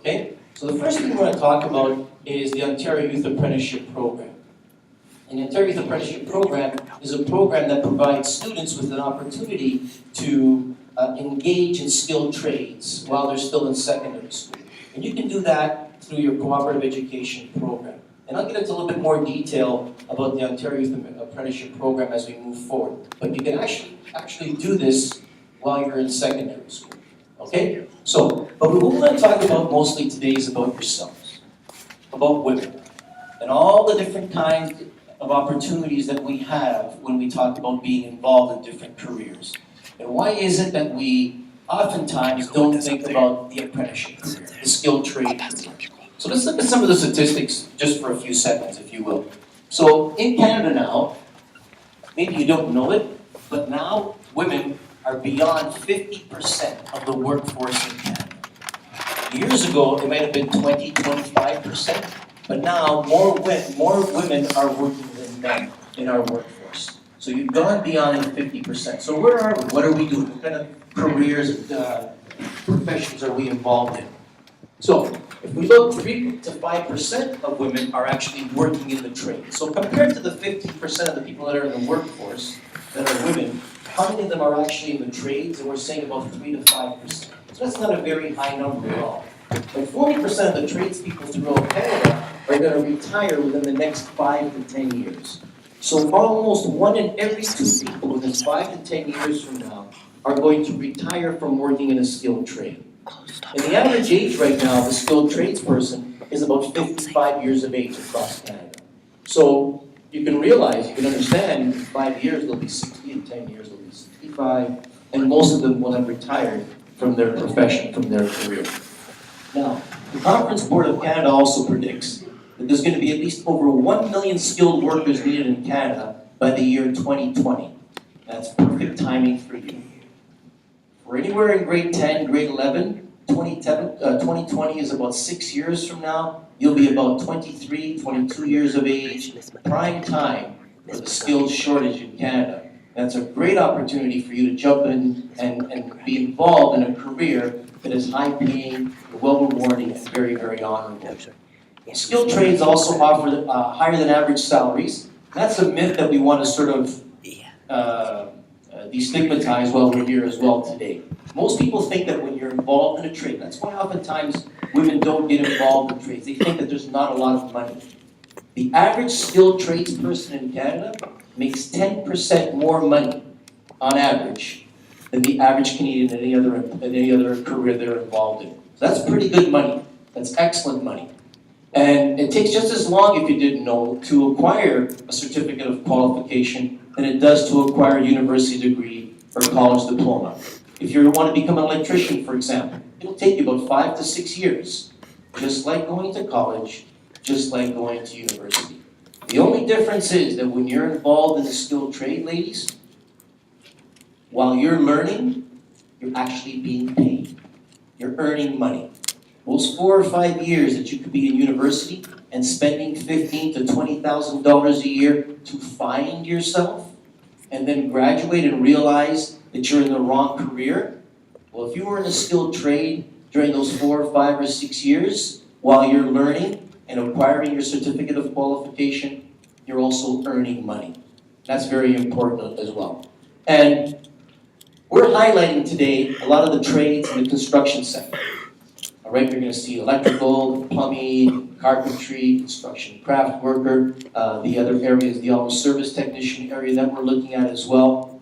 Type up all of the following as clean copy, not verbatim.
Okay? So the first thing we're going to talk about is the Ontario Youth Apprenticeship Program. And the Ontario Youth Apprenticeship Program is a program that provides students with an opportunity to engage in skilled trades while they're still in secondary school. And you can do that through your cooperative education program. And I'll get into a little bit more detail about the Ontario Youth Apprenticeship Program as we move forward. But you can actually do this while you're in secondary school. Okay? So, but what we're going to talk about mostly today is about yourselves, about women, and all the different kinds of opportunities that we have when we talk about being involved in different careers. And why is it that we oftentimes don't think about the apprenticeship career, the skilled trade career? So let's look at some of the statistics just for a few seconds, if you will. So in Canada now, maybe you don't know it, but now women are beyond 50% of the workforce in Canada. Years ago, it might have been 20, 25%, but now more women are working than men in our workforce. So you've gone beyond the 50%. So where are we? What are we doing? What kind of careers, professions are we involved in? So if we look, 3 to 5% of women are actually working in the trade. So compared to the 50% of the people that are in the workforce that are women, how many of them are actually in the trades? And we're saying about 3 to 5%. So that's not a very high number at all. But 40% of the tradespeople throughout Canada are going to retire within the next 5 to 10 years. So almost 1 in every 2 people within 5 to 10 years from now are going to retire from working in a skilled trade. And the average age right now of a skilled tradesperson is about 55 years of age across Canada. So you can realize, you can understand, in 5 years they'll be 60, in 10 years they'll be 65, and most of them will have retired from their profession, from their career. Now, the Conference Board of Canada also predicts that there's going to be at least over 1 million skilled workers needed in Canada by the year 2020. That's perfect timing for you. For anywhere in grade 10, grade 11, 2020 is about 6 years from now. You'll be about 23, 22 years of age, prime time for the skills shortage in Canada. That's a great opportunity for you to jump in and be involved in a career that is high-paying, well-rewarding, and very, very honorable. Skilled trades also offer higher than average salaries. That's a myth that we want to sort of destigmatize while we're here as well today. Most people think that when you're involved in a trade, that's why oftentimes women don't get involved in trades. They think that there's not a lot of money. The average skilled tradesperson in Canada makes 10% more money on average than the average Canadian in any other career they're involved in. So that's pretty good money. That's excellent money. And it takes just as long, if you didn't know, to acquire a certificate of qualification than it does to acquire a university degree or college diploma. If you want to become an electrician, for example, it'll take you about 5 to 6 years, just like going to college, just like going to university. The only difference is that when you're involved in a skilled trade, ladies, while you're learning, you're actually being paid. You're earning money. Those 4 or 5 years that you could be in university and spending $15,000 to $20,000 a year to find yourself and then graduate and realize that you're in the wrong career, well, if you were in a skilled trade during those 4 or 5 or 6 years while you're learning and acquiring your certificate of qualification, you're also earning money. That's very important as well. And we're highlighting today a lot of the trades in the construction sector. All right, you're going to see electrical, plumbing, carpentry, construction craft worker, the other areas, the auto service technician area that we're looking at as well.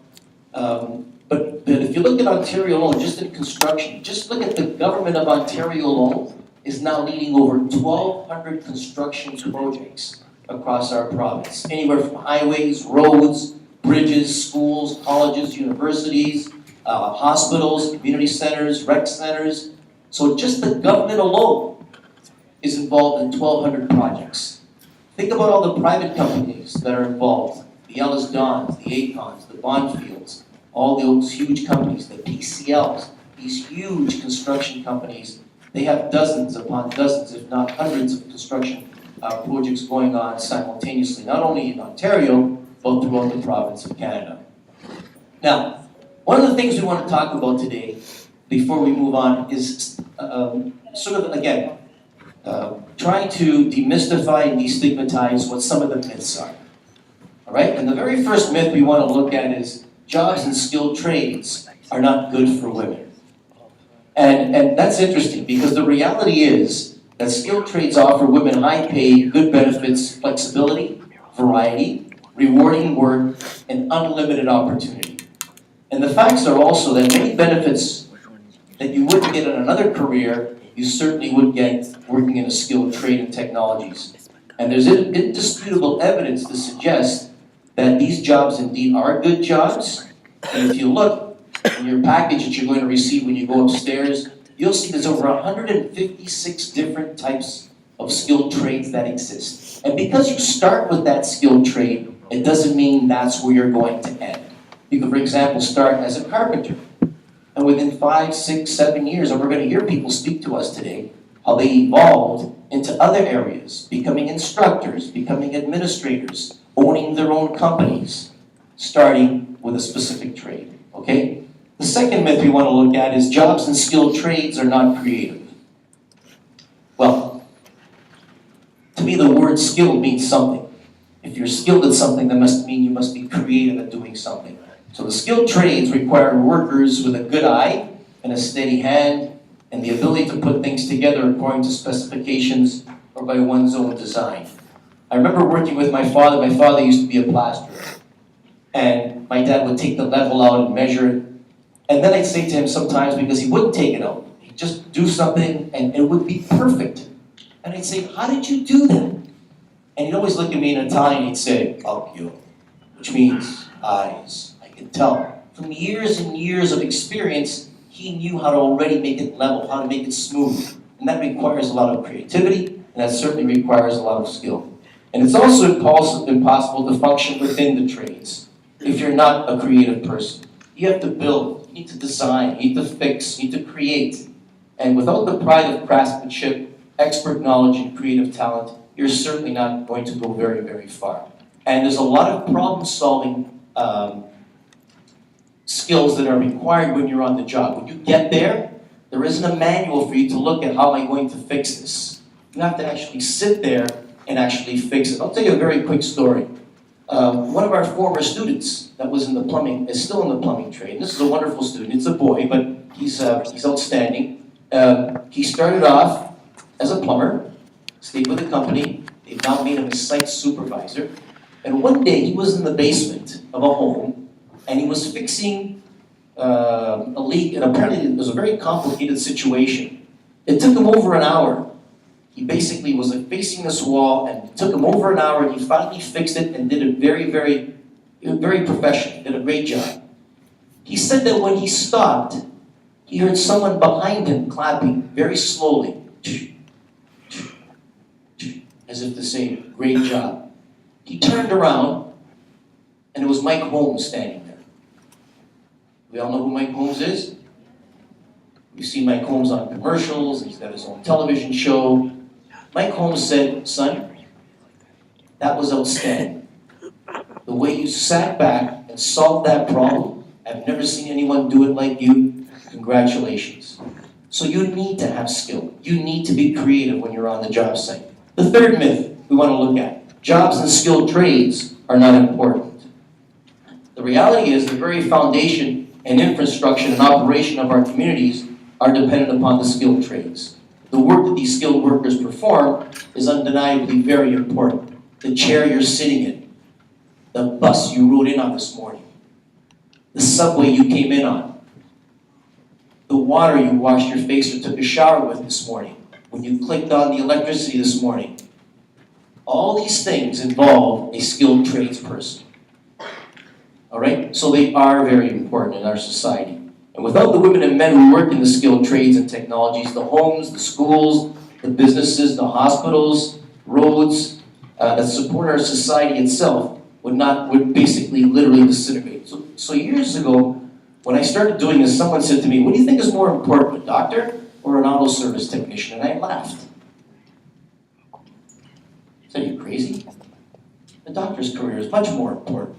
But if you look at Ontario alone, just in construction, just look at the government of Ontario alone is now leading over 1,200 construction projects across our province. Anywhere from highways, roads, bridges, schools, colleges, universities, hospitals, community centers, rec centers. So just the government alone is involved in 1,200 projects. Think about all the private companies that are involved. The Ellis Dons, the Acons, the Bondfields, all those huge companies, the PCLs, these huge construction companies, they have dozens upon dozens, if not hundreds of construction projects going on simultaneously, not only in Ontario, but throughout the province of Canada. Now, one of the things we want to talk about today before we move on is sort of, again, trying to demystify and destigmatize what some of the myths are. All right? And the very first myth we want to look at is jobs and skilled trades are not good for women. And that's interesting because the reality is that skilled trades offer women high pay, good benefits, flexibility, variety, rewarding work, and unlimited opportunity. And the facts are also that many benefits that you wouldn't get in another career, you certainly would get working in a skilled trade and technologies. And there's indisputable evidence to suggest that these jobs indeed are good jobs. And if you look in your package that you're going to receive when you go upstairs, you'll see there's over 156 different types of skilled trades that exist. And because you start with that skilled trade, it doesn't mean that's where you're going to end. You could, for example, start as a carpenter. And within 5, 6, 7 years, and we're going to hear people speak to us today, how they evolved into other areas, becoming instructors, becoming administrators, owning their own companies, starting with a specific trade, okay? The second myth we want to look at is jobs and skilled trades are not creative. Well, to me the word skilled means something. If you're skilled at something, that must mean you must be creative at doing something. So the skilled trades require workers with a good eye and a steady hand and the ability to put things together according to specifications or by one's own design. I remember working with my father. My father used to be a plasterer. And my dad would take the level out and measure it. And then I'd say to him sometimes, because he wouldn't take it out, he'd just do something and it would be perfect. And I'd say, how did you do that? And he'd always look at me in Italian and he'd say, occhio, which means eyes. I could tell. From years and years of experience, he knew how to already make it level, how to make it smooth. And that requires a lot of creativity, and that certainly requires a lot of skill. And it's also impossible to function within the trades if you're not a creative person. You have to build, you need to design, you need to fix, you need to create. And without the pride of craftsmanship, expert knowledge, and creative talent, you're certainly not going to go very, very far. And there's a lot of problem-solving skills that are required when you're on the job. When you get there, there isn't a manual for you to look at how am I going to fix this. You have to actually sit there and actually fix it. I'll tell you a very quick story. One of our former students that was in the plumbing, is still in the plumbing trade. This is a wonderful student. It's a boy, but he's outstanding. He started off as a plumber, stayed with the company. They've now made him a site supervisor. And one day he was in the basement of a home and he was fixing a leak, and apparently it was a very complicated situation. It took him over an hour. He basically was facing this wall, and it took him over an hour, and he finally fixed it and did it very, very, very professionally, did a great job. He said that when he stopped, he heard someone behind him clapping very slowly, as if to say, great job. He turned around, and it was Mike Holmes standing there. We all know who Mike Holmes is? We've seen Mike Holmes on commercials, he's got his own television show. Mike Holmes said, son, that was outstanding. The way you sat back and solved that problem, I've never seen anyone do it like you. Congratulations. So you need to have skill. You need to be creative when you're on the job site. The third myth we want to look at, jobs and skilled trades are not important. The reality is the very foundation and infrastructure and operation of our communities are dependent upon the skilled trades. The work that these skilled workers perform is undeniably very important. The chair you're sitting in, the bus you rode in on this morning, the subway you came in on, the water you washed your face or took a shower with this morning, when you clicked on the electricity this morning. All these things involve a skilled tradesperson. All right? So they are very important in our society. And without the women and men who work in the skilled trades and technologies, the homes, the schools, the businesses, the hospitals, roads that support our society itself would basically literally disintegrate. So years ago, when I started doing this, someone said to me, what do you think is more important, a doctor or an auto service technician? And I laughed. I said, are you crazy? The doctor's career is much more important.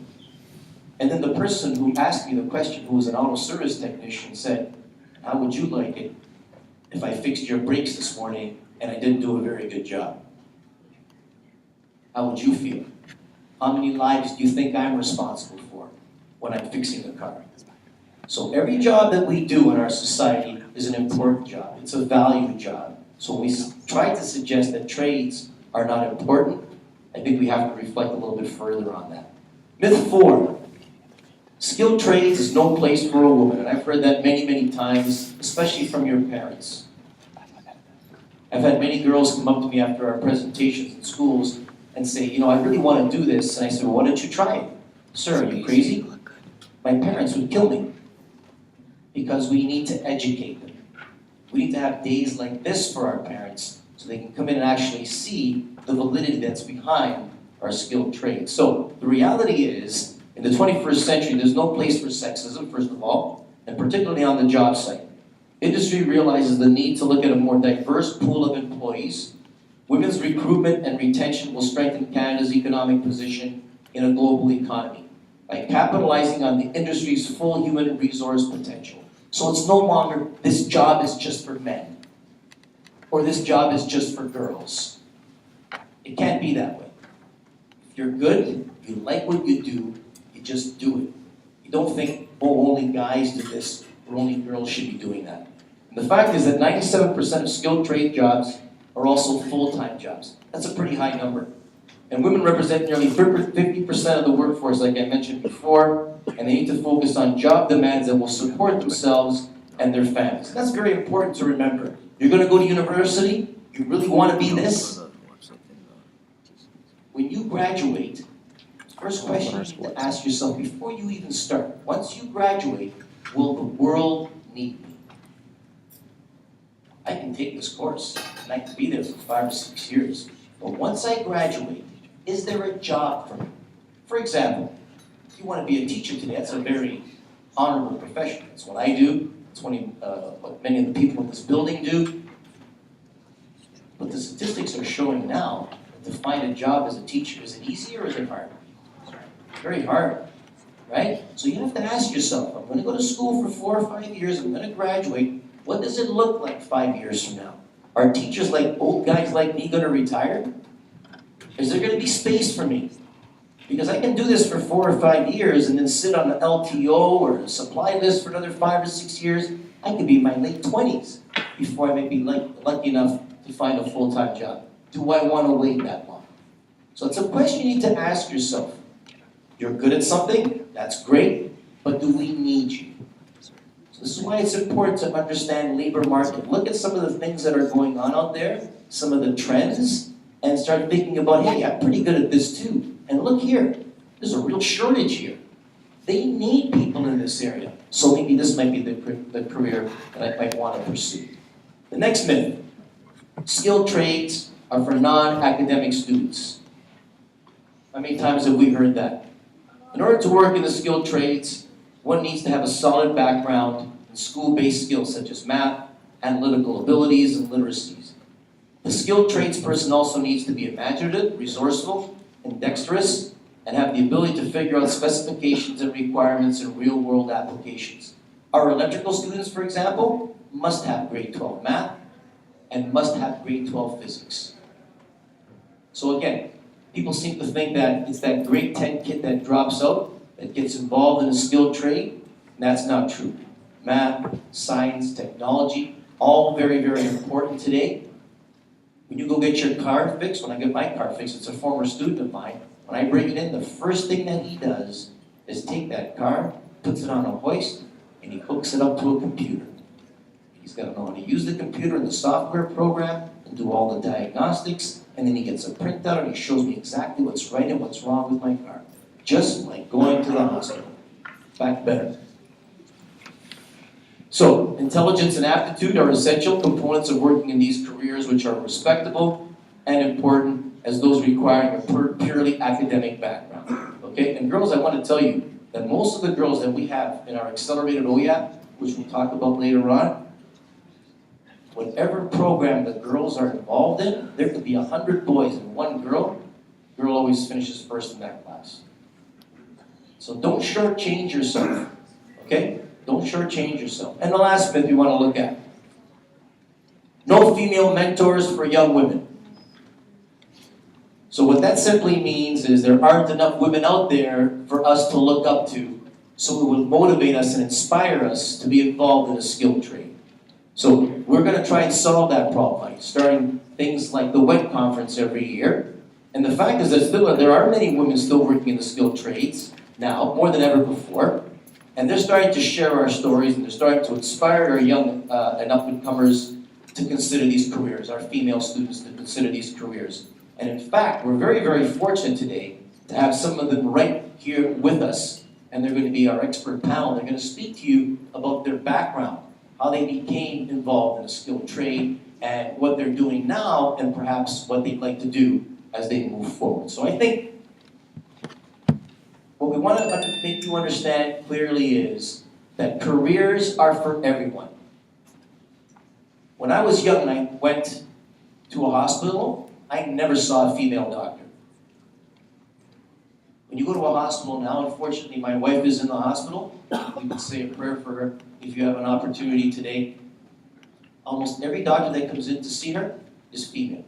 And then the person who asked me the question, who was an auto service technician, said, How would you like it if I fixed your brakes this morning and I didn't do a very good job? How would you feel? How many lives do you think I'm responsible for when I'm fixing a car? So every job that we do in our society is an important job. It's a valued job. So when we try to suggest that trades are not important, I think we have to reflect a little bit further on that. Myth 4. Skilled trades is no place for a woman. And I've heard that many, many times, especially from your parents. I've had many girls come up to me after our presentations in schools and say, you know, I really want to do this. And I said, well, why don't you try it? Sir, are you crazy? My parents would kill me. Because we need to educate them. We need to have days like this for our parents so they can come in and actually see the validity that's behind our skilled trades. So the reality is, in the 21st century, there's no place for sexism, first of all, and particularly on the job site. Industry realizes the need to look at a more diverse pool of employees. Women's recruitment and retention will strengthen Canada's economic position in a global economy by capitalizing on the industry's full human resource potential. So it's no longer, this job is just for men, or this job is just for girls. It can't be that way. If you're good, you like what you do, you just do it. You don't think, oh, only guys do this, or only girls should be doing that. And the fact is that 97% of skilled trade jobs are also full-time jobs. That's a pretty high number. And women represent nearly 50% of the workforce, like I mentioned before, and they need to focus on job demands that will support themselves and their families. And that's very important to remember. You're going to go to university, you really want to be this? When you graduate, the first question you need to ask yourself before you even start, once you graduate, will the world need me? I can take this course, and I can be there for 5 or 6 years. But once I graduate, is there a job for me? For example, if you want to be a teacher today, that's a very honorable profession. That's what I do. It's what many of the people in this building do. But the statistics are showing now that to find a job as a teacher, is it easy or is it hard? Very hard, right? So you have to ask yourself, I'm going to go to school for 4 or 5 years, I'm going to graduate. What does it look like 5 years from now? Are teachers like old guys like me going to retire? Is there going to be space for me? Because I can do this for 4 or 5 years and then sit on an LTO or a supply list for another 5 or 6 years. I could be in my late 20s before I may be lucky enough to find a full-time job. Do I want to wait that long? So it's a question you need to ask yourself. You're good at something, that's great, but do we need you? So this is why it's important to understand labor market. Look at some of the things that are going on out there, some of the trends, and start thinking about, hey, I'm pretty good at this too. And look here, there's a real shortage here. They need people in this area. So maybe this might be the career that I might want to pursue. The next myth, skilled trades are for non-academic students. How many times have we heard that? In order to work in the skilled trades, one needs to have a solid background in school-based skills such as math, analytical abilities, and literacies. The skilled trades person also needs to be imaginative, resourceful, and dexterous, and have the ability to figure out specifications and requirements in real-world applications. Our electrical students, for example, must have grade 12 math and must have grade 12 physics. So again, people seem to think that it's that grade 10 kid that drops out that gets involved in a skilled trade, and that's not true. Math, science, technology, all very, very important today. When you go get your car fixed, when I get my car fixed, it's a former student of mine. When I bring it in, the first thing that he does is take that car, puts it on a hoist, and he hooks it up to a computer. He's got to know how to use the computer and the software program and do all the diagnostics, and then he gets a printout and he shows me exactly what's right and what's wrong with my car. Just like going to the hospital. In fact, better. So, intelligence and aptitude are essential components of working in these careers which are respectable and important as those requiring a purely academic background. Okay, and girls, I want to tell you that most of the girls that we have in our accelerated OYAP, which we'll talk about later on, whatever program the girls are involved in, there could be 100 boys and one girl always finishes first in that class. So don't shortchange yourself, okay? Don't shortchange yourself. And the last myth we want to look at. No female mentors for young women. So what that simply means is there aren't enough women out there for us to look up to, so it will motivate us and inspire us to be involved in a skilled trade. So we're going to try and solve that problem by starting things like the WET conference every year. And the fact is that there are many women still working in the skilled trades now, more than ever before. And they're starting to share our stories, and they're starting to inspire our young and up-and-comers to consider these careers, our female students to consider these careers. And in fact, we're very, very fortunate today to have some of them right here with us. And they're going to be our expert panel. They're going to speak to you about their background, how they became involved in a skilled trade, and what they're doing now, and perhaps what they'd like to do as they move forward. So I think what we want to make you understand clearly is that careers are for everyone. When I was young and I went to a hospital, I never saw a female doctor. When you go to a hospital now, unfortunately my wife is in the hospital. You can say a prayer for her if you have an opportunity today. Almost every doctor that comes in to see her is female.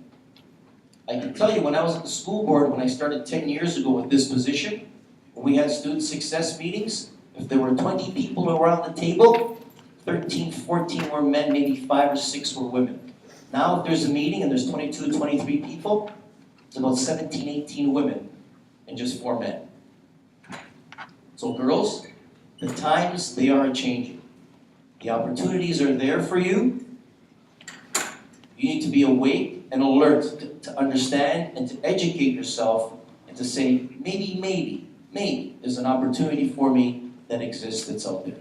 I can tell you when I was at the school board, when I started 10 years ago with this position, when we had student success meetings, if there were 20 people around the table, 13, 14 were men, maybe 5 or 6 were women. Now if there's a meeting and there's 22, 23 people, it's about 17, 18 women and just 4 men. So girls, the times, they are changing. The opportunities are there for you. You need to be awake and alert to understand and to educate yourself and to say, maybe there's an opportunity for me that exists that's out there.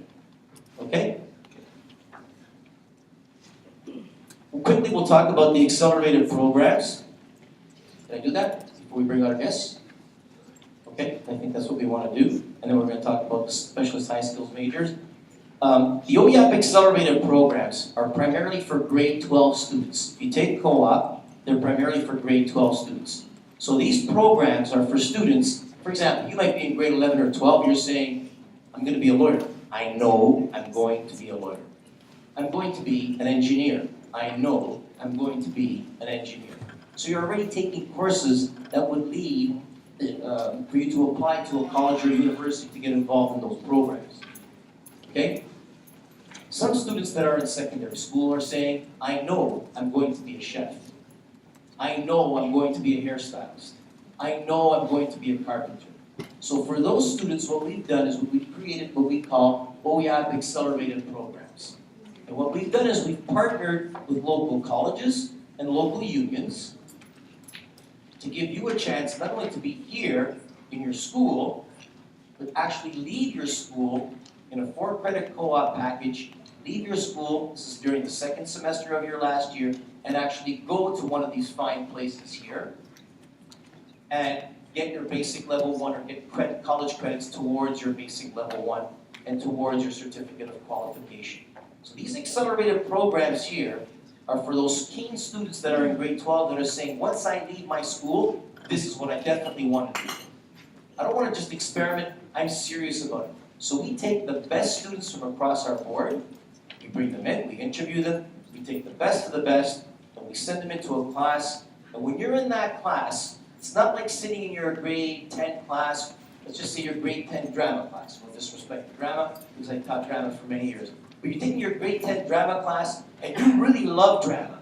Okay? Quickly, we'll talk about the accelerated programs. Can I do that before we bring out our guests? Okay, I think that's what we want to do. And then we're going to talk about the specialist high skills majors. The OEAP accelerated programs are primarily for grade 12 students. If you take co-op, they're primarily for grade 12 students. So these programs are for students. For example, you might be in grade 11 or 12, you're saying, I'm going to be a lawyer. I know I'm going to be a lawyer. I'm going to be an engineer. I know I'm going to be an engineer. So you're already taking courses that would lead for you to apply to a college or university to get involved in those programs. Okay? Some students that are in secondary school are saying, I know I'm going to be a chef. I know I'm going to be a hairstylist. I know I'm going to be a carpenter. So for those students, what we've done is we've created what we call OEAP accelerated programs. And what we've done is we've partnered with local colleges and local unions to give you a chance not only to be here in your school, but actually leave your school in a 4-credit co-op package, leave your school, this is during the second semester of your last year, and actually go to one of these fine places here and get your basic level 1 or get college credits towards your basic level 1 and towards your certificate of qualification. So these accelerated programs here are for those keen students that are in grade 12 that are saying, once I leave my school, this is what I definitely want to do. I don't want to just experiment, I'm serious about it. So we take the best students from across our board, we bring them in, we interview them, we take the best of the best, and we send them into a class. And when you're in that class, it's not like sitting in your grade 10 class, let's just say your grade 10 drama class, with disrespect to drama, because I taught drama for many years. But you're taking your grade 10 drama class, and you really love drama.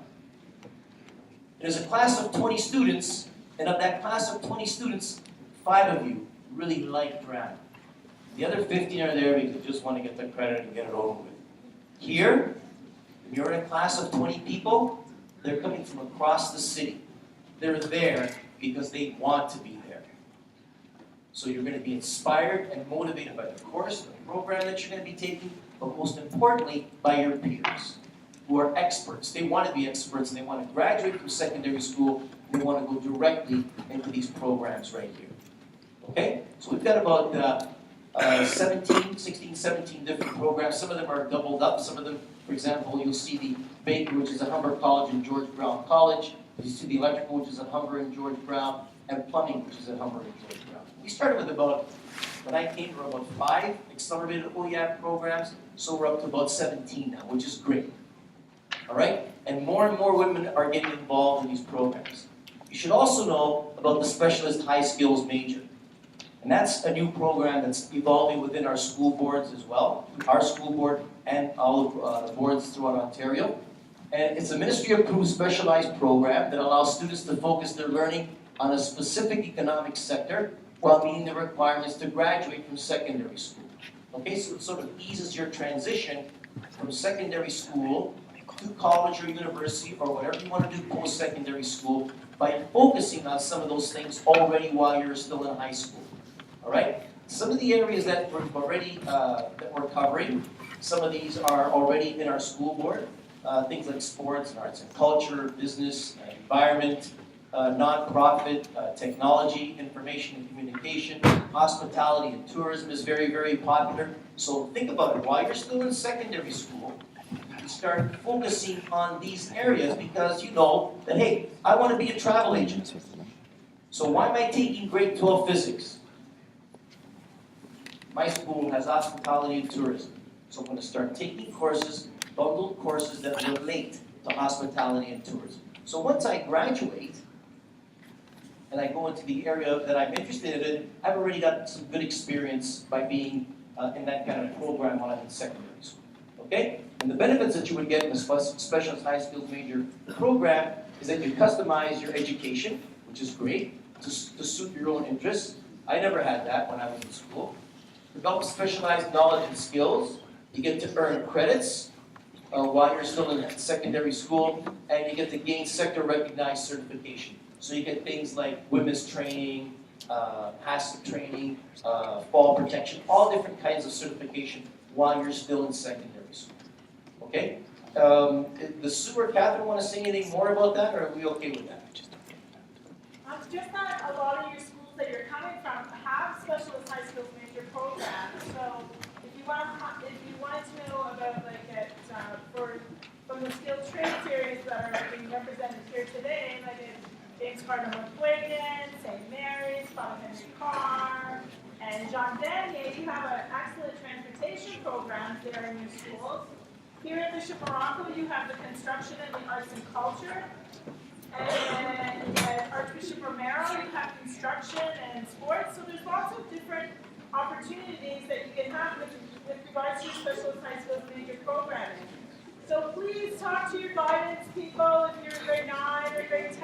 There's a class of 20 students, and of that class of 20 students, 5 of you really like drama. The other 15 are there because they just want to get the credit and get it over with. Here, when you're in a class of 20 people, they're coming from across the city. They're there because they want to be there. So you're going to be inspired and motivated by the course, the program that you're going to be taking, but most importantly, by your peers who are experts. They want to be experts and they want to graduate from secondary school and they want to go directly into these programs right here. Okay? So we've got about 16, 17 different programs. Some of them are doubled up. Some of them, for example, you'll see the Baker, which is at Humber College and George Brown College. You see the electrical, which is at Humber and George Brown, and plumbing, which is at Humber and George Brown. We started with about When I came, there were about 5 accelerated OER programs, so we're up to about 17 now, which is great. All right? And more women are getting involved in these programs. You should also know about the Specialist High Skills Major. And that's a new program that's evolving within our school boards as well, our school board and all of the boards throughout Ontario. And it's a ministry-approved specialized program that allows students to focus their learning on a specific economic sector while meeting the requirements to graduate from secondary school. Okay, so it sort of eases your transition from secondary school to college or university or whatever you want to do post-secondary school by focusing on some of those things already while you're still in high school. All right? Some of the areas that we're already that we're covering, some of these are already in our school board. Things like sports and arts and culture, business, environment, non-profit, technology, information and communication, hospitality and tourism is very, very popular. So think about it. While you're still in secondary school, you start focusing on these areas because you know that, hey, I want to be a travel agent. So why am I taking grade 12 physics? My school has hospitality and tourism. So I'm going to start taking courses, bundled courses that relate to hospitality and tourism. So once I graduate, and I go into the area that I'm interested in, I've already got some good experience by being in that kind of program when I'm in secondary school. Okay? And the benefits that you would get in the Specialist High Skills Major program is that you customize your education, which is great, to suit your own interests. I never had that when I was in school. Develop specialized knowledge and skills. You get to earn credits while you're still in secondary school, and you get to gain sector-recognized certification. So you get things like women's training, HACCP training, fall protection, all different kinds of certification while you're still in secondary school. Okay? Does Sue or Catherine want to say anything more about that, or are we okay with that? Just that a lot of your schools that you're coming from have Specialist High Skills Major programs. So if you wanted to know about from the skilled trades areas that are being represented here today, like in James Cardinal McQuagan, St. Mary's, Father Henry Carr, and Jean Danier, you have an excellent transportation program there in your schools. Here at Bishop Morocco, you have the construction and the arts and culture. And at Archbishop Romero, you have construction and sports. So there's lots of different opportunities that you can have with regards to your Specialist High Skills Major programming. So please talk to your guidance people if you're grade 9 or grade 10.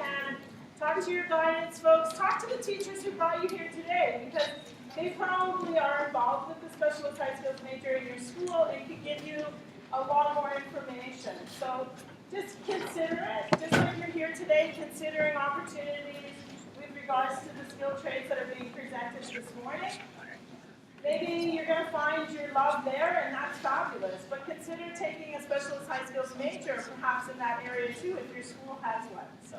Talk to your guidance folks. Talk to the teachers who brought you here today because they probably are involved with the Specialist High Skills Major in your school and can give you a lot more information. So just consider it. Just like you're here today, considering opportunities with regards to the skilled trades that are being presented this morning. Maybe you're going to find your love there, and that's fabulous. But consider taking a Specialist High Skills Major, perhaps in that area too, if your school has one. So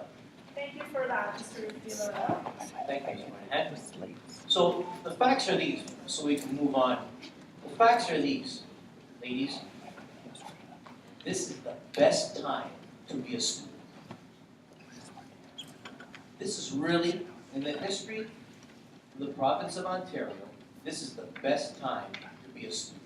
thank you for that, Mr. Villarreal. Thank you. So the facts are these, so we can move on. The facts are these, ladies. This is the best time to be a student. This is really, in the history of the province of Ontario, this is the best time to be a student.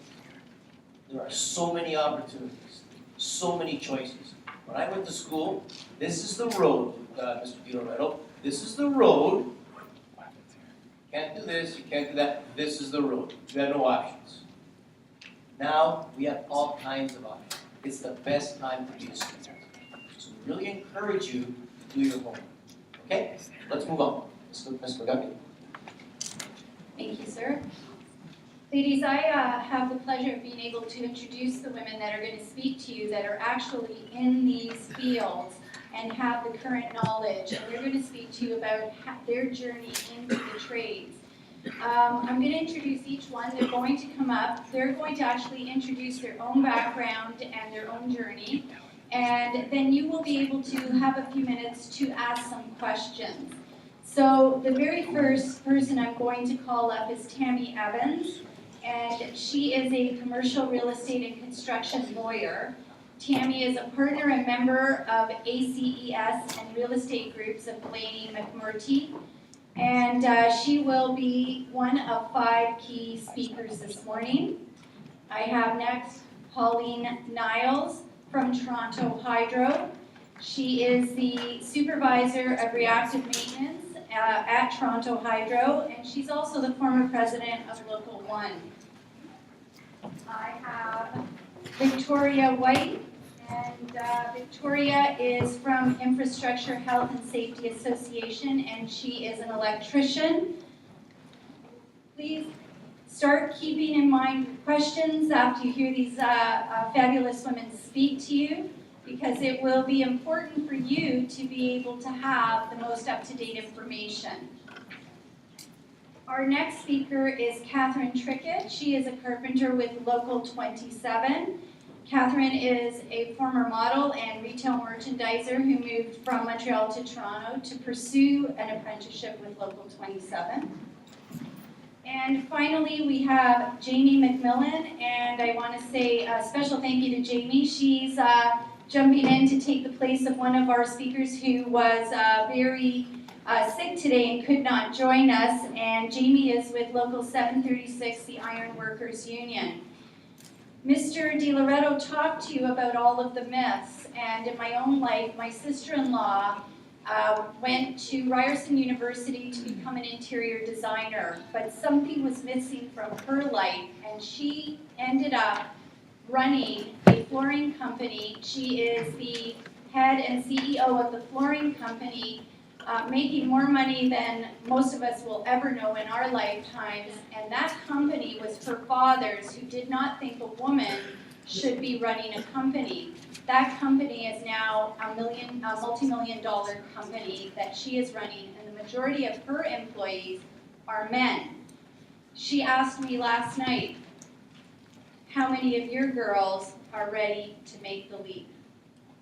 There are so many opportunities, so many choices. When I went to school, this is the road, Mr. Villarreal. This is the road. You can't do this, you can't do that. This is the road. You have no options. Now, we have all kinds of options. It's the best time to be a student. So we really encourage you to do your homework. Okay? Let's move on. Ms. McGuckin. Thank you, sir. Ladies, I have the pleasure of being able to introduce the women that are going to speak to you that are actually in these fields and have the current knowledge. And they're going to speak to you about their journey into the trades. I'm going to introduce each one. They're going to come up. They're going to actually introduce their own background and their own journey. And then you will be able to have a few minutes to ask some questions. So the very first person I'm going to call up is Tammy Evans. And she is a commercial real estate and construction lawyer. Tammy is a partner and member of ACES and real estate groups of Blaney McMurty. And she will be one of 5 key speakers this morning. I have next Pauline Niles from Toronto Hydro. She is the supervisor of reactive maintenance at Toronto Hydro, and she's also the former president of Local 1. I have Victoria White, and Victoria is from Infrastructure Health and Safety Association, and she is an electrician. Please start keeping in mind your questions after you hear these fabulous women speak to you, because it will be important for you to be able to have the most up-to-date information. Our next speaker is Catherine Trickett. She is a carpenter with Local 27. Catherine is a former model and retail merchandiser who moved from Montreal to Toronto to pursue an apprenticeship with Local 27. And finally, we have Jamie McMillan, and I want to say a special thank you to Jamie. She's jumping in to take the place of one of our speakers who was very sick today and could not join us, and Jamie is with Local 736, the Iron Workers Union. Mr. DiLoretto talked to you about all of the myths, and in my own life, my sister-in-law went to Ryerson University to become an interior designer, but something was missing from her life, and she ended up running a flooring company. She is the head and CEO of the flooring company, making more money than most of us will ever know in our lifetimes, and that company was for fathers who did not think a woman should be running a company. That company is now a multi-million-dollar company that she is running, and the majority of her employees are men. She asked me last night, how many of your girls are ready to make the leap?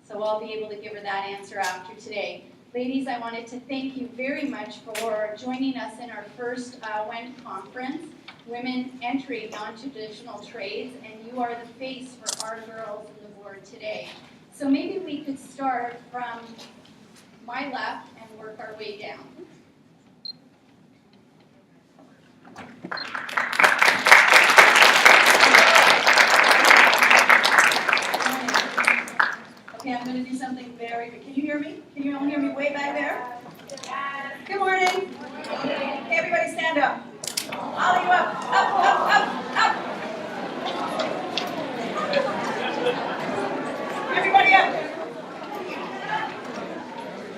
So I'll be able to give her that answer after today. Ladies, I wanted to thank you very much for joining us in our first WENT conference, Women Entering Non-Traditional Trades, and you are the face for our girls in the board today. So maybe we could start from my left and work our way down. Okay, I'm going to do something very good. Can you hear me? Can you all hear me way back there? Good morning. Okay, everybody stand up. All of you up, up, up, up, up. Everybody up.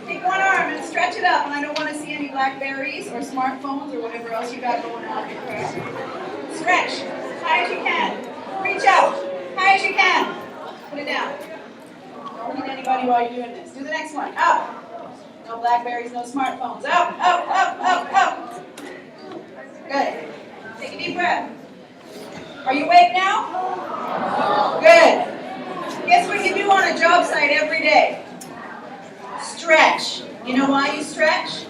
Take one arm and stretch it up, and I don't want to see any Blackberries or smartphones or whatever else you got going on here. Stretch, high as you can. Reach out, high as you can. Put it down. Don't look at anybody while you're doing this. Do the next one. Up. No Blackberries, no smartphones. Up, up, up, up, up. Good. Take a deep breath. Are you awake now? Good. Guess what you do on a job site every day? Stretch. You know why you stretch?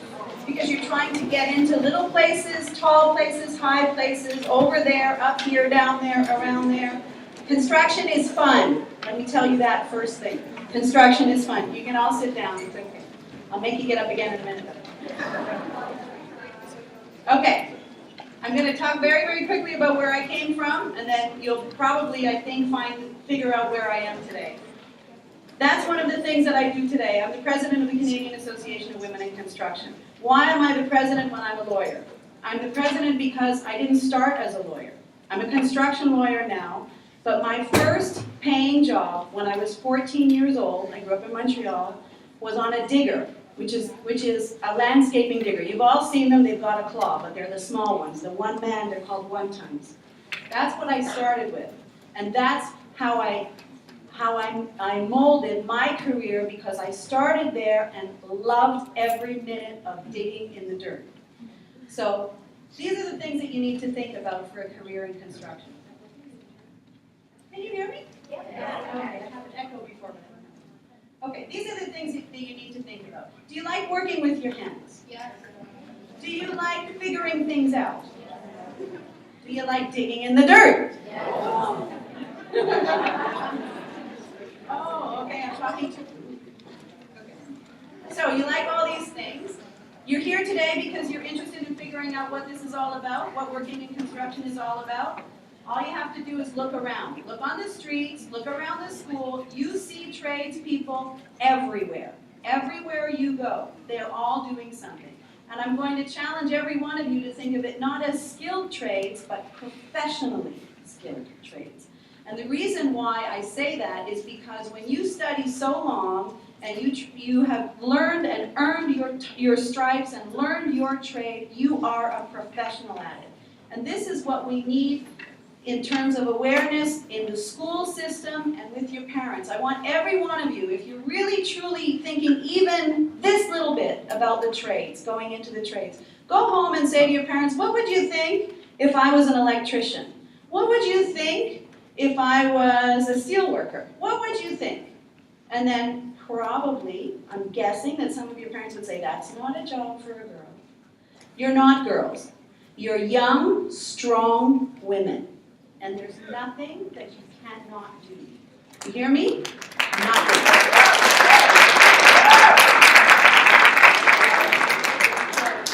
Because you're trying to get into little places, tall places, high places, over there, up here, down there, around there. Construction is fun. Let me tell you that first thing. Construction is fun. You can all sit down. It's okay. I'll make you get up again in a minute. Okay. I'm going to talk very, very quickly about where I came from, and then you'll probably, I think, figure out where I am today. That's one of the things that I do today. I'm the president of the Canadian Association of Women in Construction. Why am I the president when I'm a lawyer? I'm the president because I didn't start as a lawyer. I'm a construction lawyer now, but my first paying job when I was 14 years old, I grew up in Montreal, was on a digger, which is a landscaping digger. You've all seen them, they've got a claw, but they're the small ones, the one man, they're called one-tons. That's what I started with, and that's how I molded my career, because I started there and loved every minute of digging in the dirt. So these are the things that you need to think about for a career in construction. Can you hear me? Yeah. Okay, I have an echo before. Okay, these are the things that you need to think about. Do you like working with your hands? Yes. Do you like figuring things out? Do you like digging in the dirt? Yes. Oh, okay, I'm talking to you. Okay. So you like all these things. You're here today because you're interested in figuring out what this is all about, what working in construction is all about. All you have to do is look around. Look on the streets, look around the school. You see tradespeople everywhere. Everywhere you go, they're all doing something. And I'm going to challenge every one of you to think of it not as skilled trades, but professionally skilled trades. And the reason why I say that is because when you study so long and you have learned and earned your stripes and learned your trade, you are a professional at it. And this is what we need in terms of awareness in the school system and with your parents. I want every one of you, if you're really truly thinking even this little bit about the trades, going into the trades, go home and say to your parents, what would you think if I was an electrician? What would you think if I was a steel worker? What would you think? And then probably, I'm guessing that some of your parents would say, that's not a job for a girl. You're not girls. You're young, strong women. And there's nothing that you cannot do. You hear me? Nothing.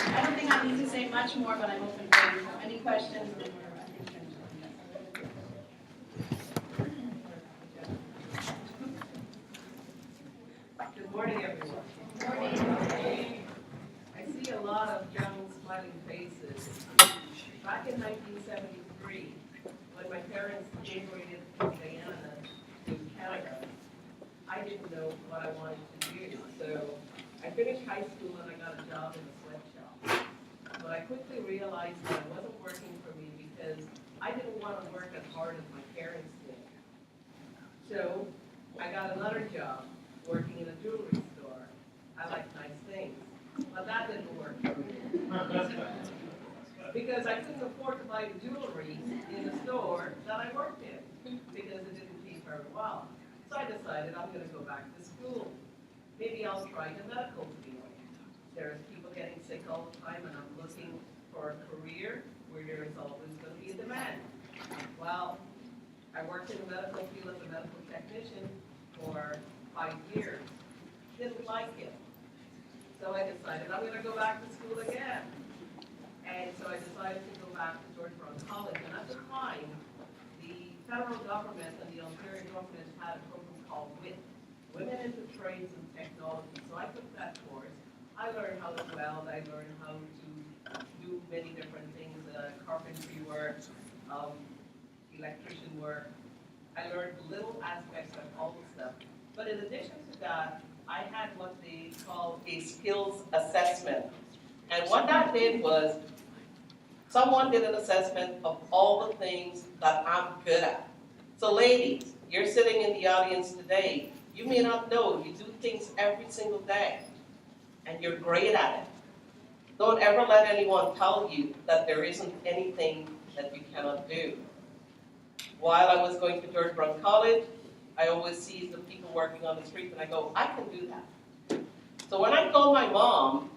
I don't think I need to say much more, but I'm open for any questions. Good morning, everyone. Good morning. I see a lot of young, smiling faces. Back in 1973, when my parents immigrated from Guyana to Canada, I didn't know what I wanted to do. So I finished high school and I got a job in a sweatshop. But I quickly realized that it wasn't working for me because I didn't want to work as hard as my parents did. So I got another job working in a jewelry store. I like nice things, but that didn't work for me. Because I couldn't afford to buy the jewelry in the store that I worked in because it didn't pay very well. So I decided I'm going to go back to school. Maybe I'll try the medical field. There's people getting sick all the time and I'm looking for a career where there is always going to be a demand. Well, I worked in the medical field as a medical technician for 5 years. Didn't like it. So I decided I'm going to go back to school again. And so I decided to go back to George Brown College. And at the time, the federal government and the Ontario government had a program called WIT, Women into Trades and Technology. So I took that course. I learned how to weld. I learned how to do many different things, carpentry work, electrician work. I learned little aspects of all the stuff. But in addition to that, I had what they call a skills assessment. And what that did was, someone did an assessment of all the things that I'm good at. So ladies, you're sitting in the audience today. You may not know, you do things every single day, and you're great at it. Don't ever let anyone tell you that there isn't anything that you cannot do. While I was going to George Brown College, I always see the people working on the street and I go, I can do that. So when I told my mom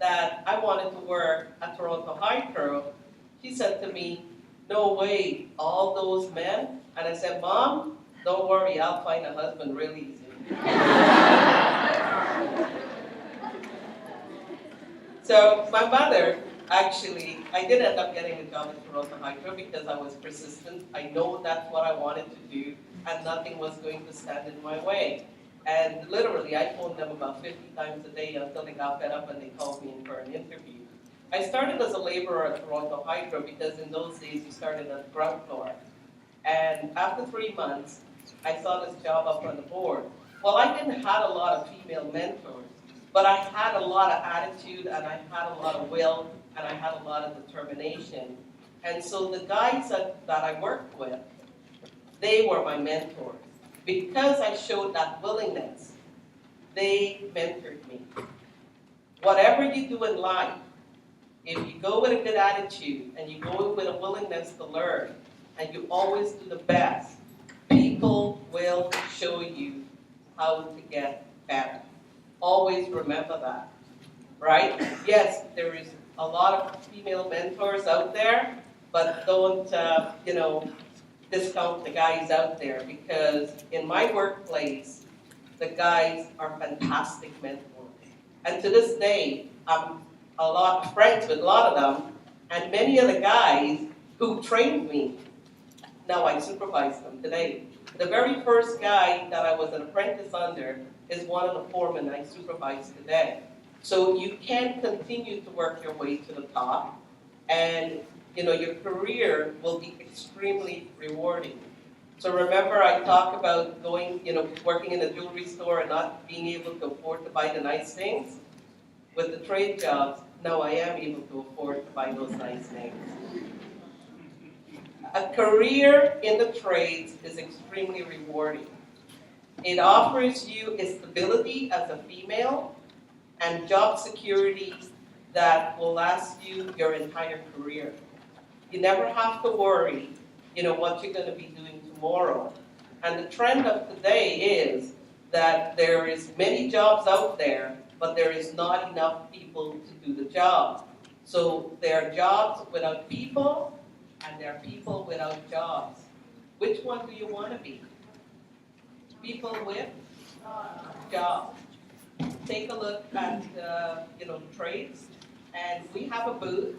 that I wanted to work at Toronto Hydro, she said to me, no way, all those men? And I said, Mom, don't worry, I'll find a husband real easy. So my mother, actually, I did end up getting a job at Toronto Hydro because I was persistent. I know that's what I wanted to do, and nothing was going to stand in my way. And literally, I phoned them about 50 times a day until they got fed up and they called me in for an interview. I started as a laborer at Toronto Hydro because in those days you started at the ground floor. And after 3 months, I saw this job up on the board. Well, I didn't have a lot of female mentors, but I had a lot of attitude and I had a lot of will and I had a lot of determination. And so the guys that I worked with, they were my mentors. Because I showed that willingness, they mentored me. Whatever you do in life, if you go with a good attitude and you go with a willingness to learn and you always do the best, people will show you how to get better. Always remember that, right? Yes, there is a lot of female mentors out there, but don't, discount the guys out there, because in my workplace, the guys are fantastic mentors. And to this day, I'm friends with a lot of them, and many of the guys who trained me, now I supervise them today. The very first guy that I was an apprentice under is one of the foremen I supervise today. So you can continue to work your way to the top, and your career will be extremely rewarding. So remember I talked about going, working in a jewelry store and not being able to afford to buy the nice things? With the trade jobs, now I am able to afford to buy those nice things. A career in the trades is extremely rewarding. It offers you stability as a female and job security that will last you your entire career. You never have to worry, what you're going to be doing tomorrow. And the trend of today is that there is many jobs out there, but there is not enough people to do the job. So there are jobs without people, and there are people without jobs. Which one do you want to be? People with jobs. Take a look at trades, and we have a booth.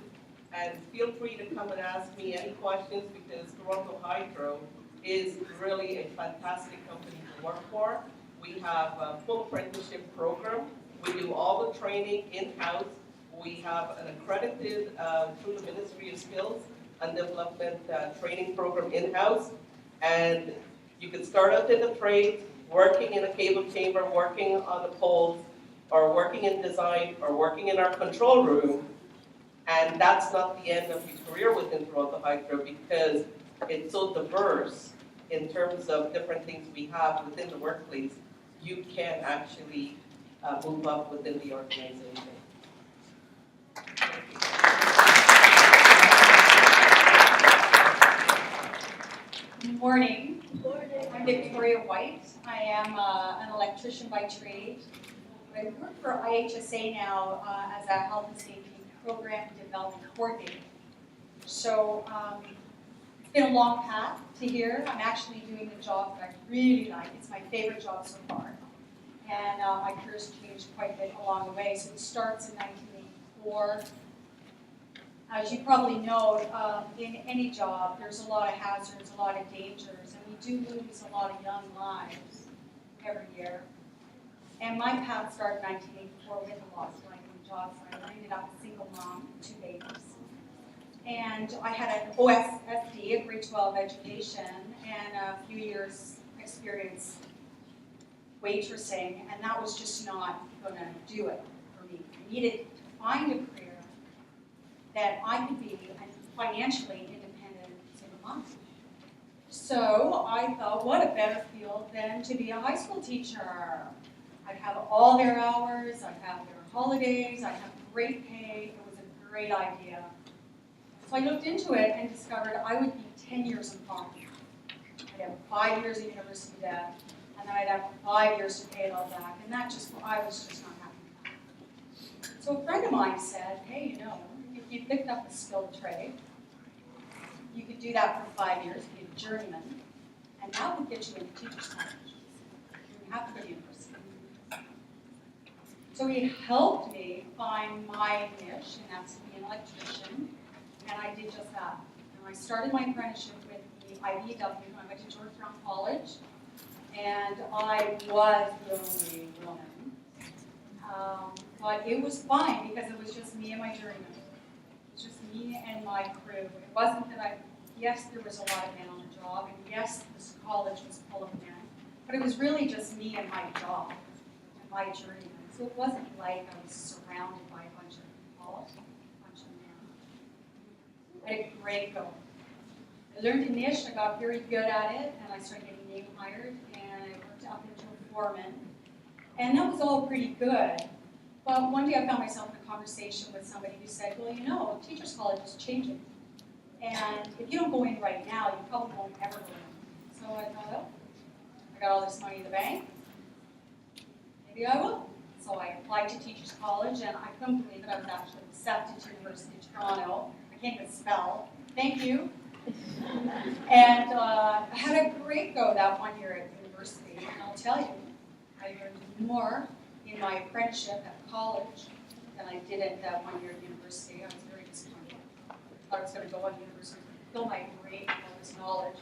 And feel free to come and ask me any questions, because Toronto Hydro is really a fantastic company to work for. We have a full apprenticeship program. We do all the training in-house. We have an accredited through the Ministry of Skills and Development training program in-house. And you can start out in the trade, working in a cable chamber, working on the poles, or working in design, or working in our control room. And that's not the end of your career within Toronto Hydro, because it's so diverse in terms of different things we have within the workplace. You can actually move up within the organization. Good morning. I'm Victoria White. I am an electrician by trade. I work for IHSA now as a health and safety program development coordinator. So it's been a long path to here. I'm actually doing the job that I really like. It's my favorite job so far. And my career's changed quite a bit along the way. So it starts in 1984. As you probably know, in any job, there's a lot of hazards, a lot of dangers, and we do lose a lot of young lives every year. And my path started in 1984 with a loss of life in job site. I ended up a single mom, 2 babies. And I had an OSSD, a grade 12 education, and a few years experience waitressing, and that was just not going to do it for me. I needed to find a career that I could be a financially independent single mom. So I thought, what a better field than to be a high school teacher. I'd have all their hours, I'd have their holidays, I'd have great pay. It was a great idea. So I looked into it and discovered I would be 10 years in poverty. I'd have 5 years of university debt, and then I'd have 5 years to pay it all back. And that I was just not happy with that. So a friend of mine said, hey, if you picked up a skilled trade, you could do that for 5 years, be a journeyman, and that would get you into teacher's college. You wouldn't have to go to university. So he helped me find my niche, and that's to be an electrician, and I did just that. And I started my apprenticeship with the IBEW when I went to Georgetown College, and I was the only woman. But it was fine because it was just me and my journeyman. It was just me and my crew. It wasn't that yes, there was a lot of men on the job, and yes, this college was full of men, but it was really just me and my job and my journeyman. So it wasn't like I was surrounded by a bunch of people, a bunch of men. I had a great go. I learned a niche, I got very good at it, and I started getting name hired, and I worked up into a foreman. And that was all pretty good. But one day I found myself in a conversation with somebody who said, well, teachers college is changing. And if you don't go in right now, you probably won't ever go in. So I thought, oh, I got all this money in the bank. Maybe I will. So I applied to Teachers College, and I couldn't believe it. I was actually accepted to University of Toronto. I can't even spell. Thank you. And I had a great go that 1 year at university. And I'll tell you, I learned more in my apprenticeship at college than I did at that 1 year at university. I was very disappointed. Thought I was going to go on university, fill my brain with all this knowledge.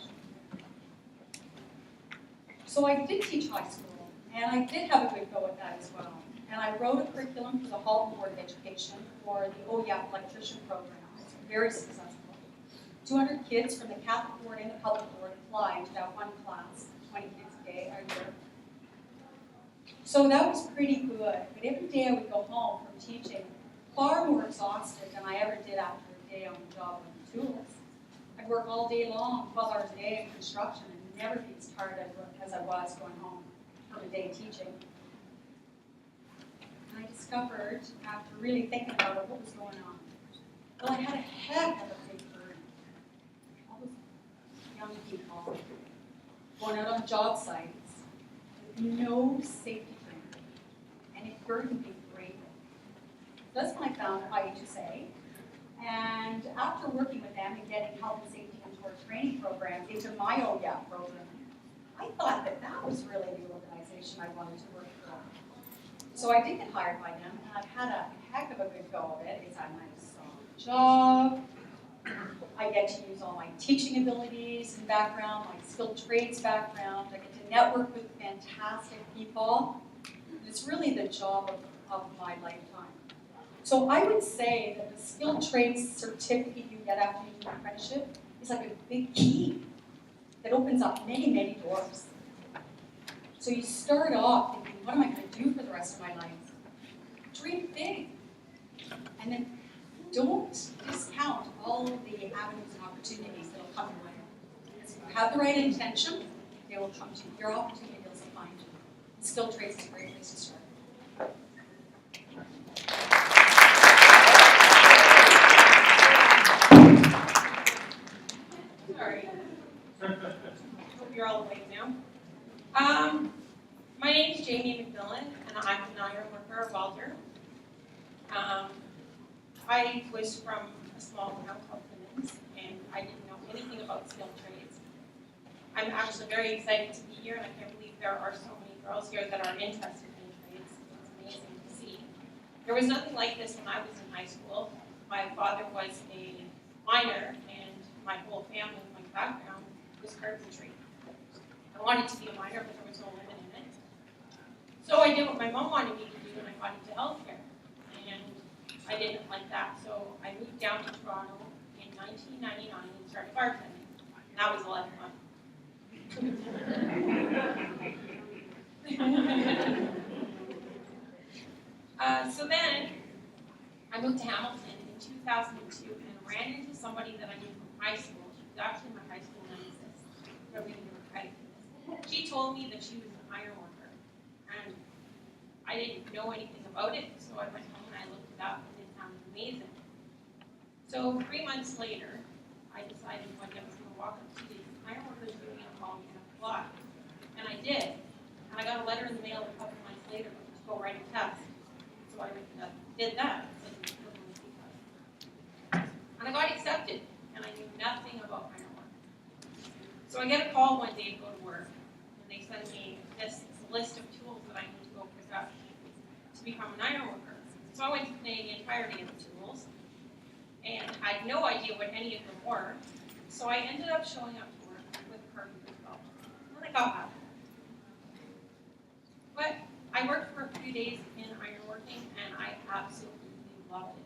So I did teach high school, and I did have a good go at that as well. And I wrote a curriculum for the Halton Board of Education for the OYAP electrician program. It's very successful. 200 kids from the Catholic board and the public board apply into that one class, 20 kids a day, a year. So that was pretty good, but every day I would go home from teaching far more exhausted than I ever did after a day on the job with the tools. I'd work all day long, 12 hours a day in construction, and never be as tired as I was going home from a day teaching. And I discovered, after really thinking about it, what was going on. Well, I had a heck of a big burden. All those young people going out on job sites with no safety training, and it burdened me greatly. That's when I found IHSA, and after working with them and getting health and safety into our training programs, into my OYAP program, I thought that that was really the organization I wanted to work for. So I did get hired by them, and I've had a heck of a good go of it. It's a nice job. I get to use all my teaching abilities and background, my skilled trades background. I get to network with fantastic people. It's really the job of my lifetime. So I would say that the skilled trades certificate you get after you do an apprenticeship is like a big key that opens up many, many doors. So you start off thinking, what am I going to do for the rest of my life? Dream big. And then don't discount all of the avenues and opportunities that will come your way. Because if you have the right intention, they will come to you. Your opportunity will find you. Skilled trades is a great place to start. Sorry. Hope you're all awake now. My name is Jamie McMillan, and I'm an iron worker, a welder. I was from a small town called Timmins, and I didn't know anything about skilled trades. I'm actually very excited to be here, and I can't believe there are so many girls here that are interested in trades. It's amazing to see. There was nothing like this when I was in high school. My father was a miner, and my whole family, my background, was carpentry. I wanted to be a miner, but there was no limit in it. So I did what my mom wanted me to do, and I got into healthcare. And I didn't like that, so I moved down to Toronto in 1999 and started bartending. And that was a lot of fun. So then, I moved to Hamilton in 2002 and ran into somebody that I knew from high school. She was actually my high school nemesis. I'm going to give her credit for this. She told me that she was an iron worker, and I didn't know anything about it, so I went home and I looked it up, and it sounded amazing. So 3 months later, I decided one day I was going to walk up to the iron workers union and call me and apply. And I did. And I got a letter in the mail a couple months later to go write a test. So I did that. And I got accepted, and I knew nothing about iron work. So I get a call one day to go to work, and they send me this list of tools that I need to go pick up to become an iron worker. So I went to the entirety of the tools, and I had no idea what any of them were. So I ended up showing up to work with a carpenter's belt. And then I got happy. But I worked for a few days in ironworking, and I absolutely loved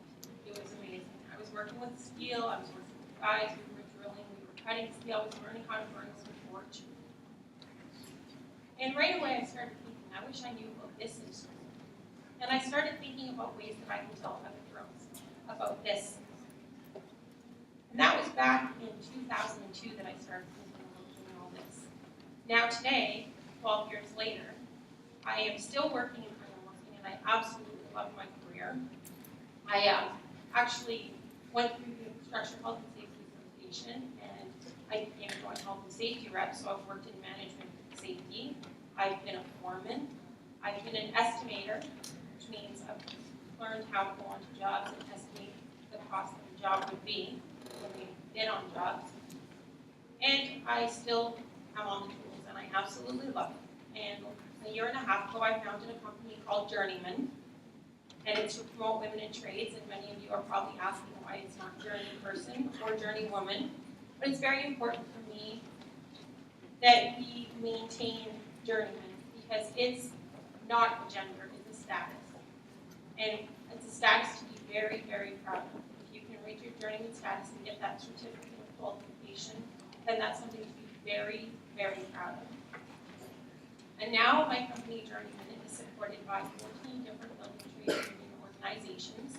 it. It was amazing. I was working with steel, I was working with guys, we were drilling, we were cutting steel, I was learning how to burn some torch. And right away I started thinking, I wish I knew about this industry. And I started thinking about ways that I can tell other girls about this. And that was back in 2002 that I started thinking about doing all this. Now today, 12 years later, I am still working in ironworking, and I absolutely love my career. I actually went through the Construction Health and Safety Association, and I became a joint health and safety rep, so I've worked in management safety. I've been a foreman. I've been an estimator, which means I've learned how to go onto jobs and estimate the cost of the job would be when we bid on jobs. And I still am on the tools, and I absolutely love it. And a year and a half ago, I founded a company called Journeyman, and it's to promote women in trades, and many of you are probably asking why it's not Journey Person or Journey Woman. But it's very important for me that we maintain journeyman, because it's not a gender, it's a status. And it's a status to be very, very proud of. If you can reach your journeyman status and get that certificate of qualification, then that's something to be very, very proud of. And now my company, Journeyman, is supported by 14 different building trade union organizations.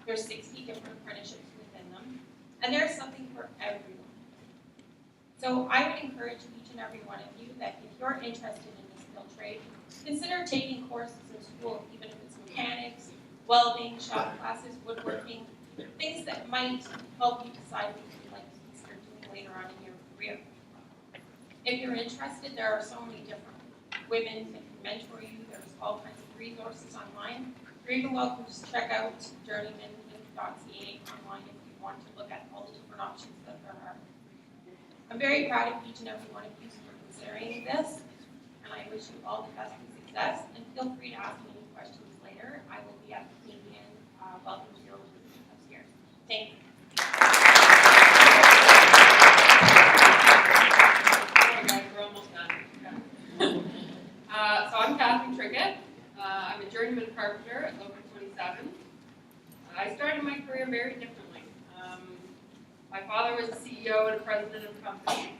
There's 60 different apprenticeships within them, and there's something for everyone. So I would encourage each and every one of you that if you're interested in the skill trade, consider taking courses in school, even if it's mechanics, welding, shop classes, woodworking, things that might help you decide what you'd like to consider doing later on in your career. If you're interested, there are so many different women that can mentor you. There's all kinds of resources online. You're even welcome to check out journeyman.ca online if you want to look at all the different options that there are. I'm very proud of each and every one of you for considering this, and I wish you all the best of success, and feel free to ask me any questions later. I will be at the Canadian Welcome to your upstairs. Thank you. Alright guys, we're almost done. So I'm Catherine Trickett. I'm a journeyman carpenter at Local 27. I started my career very differently. My father was a CEO and a president of a company.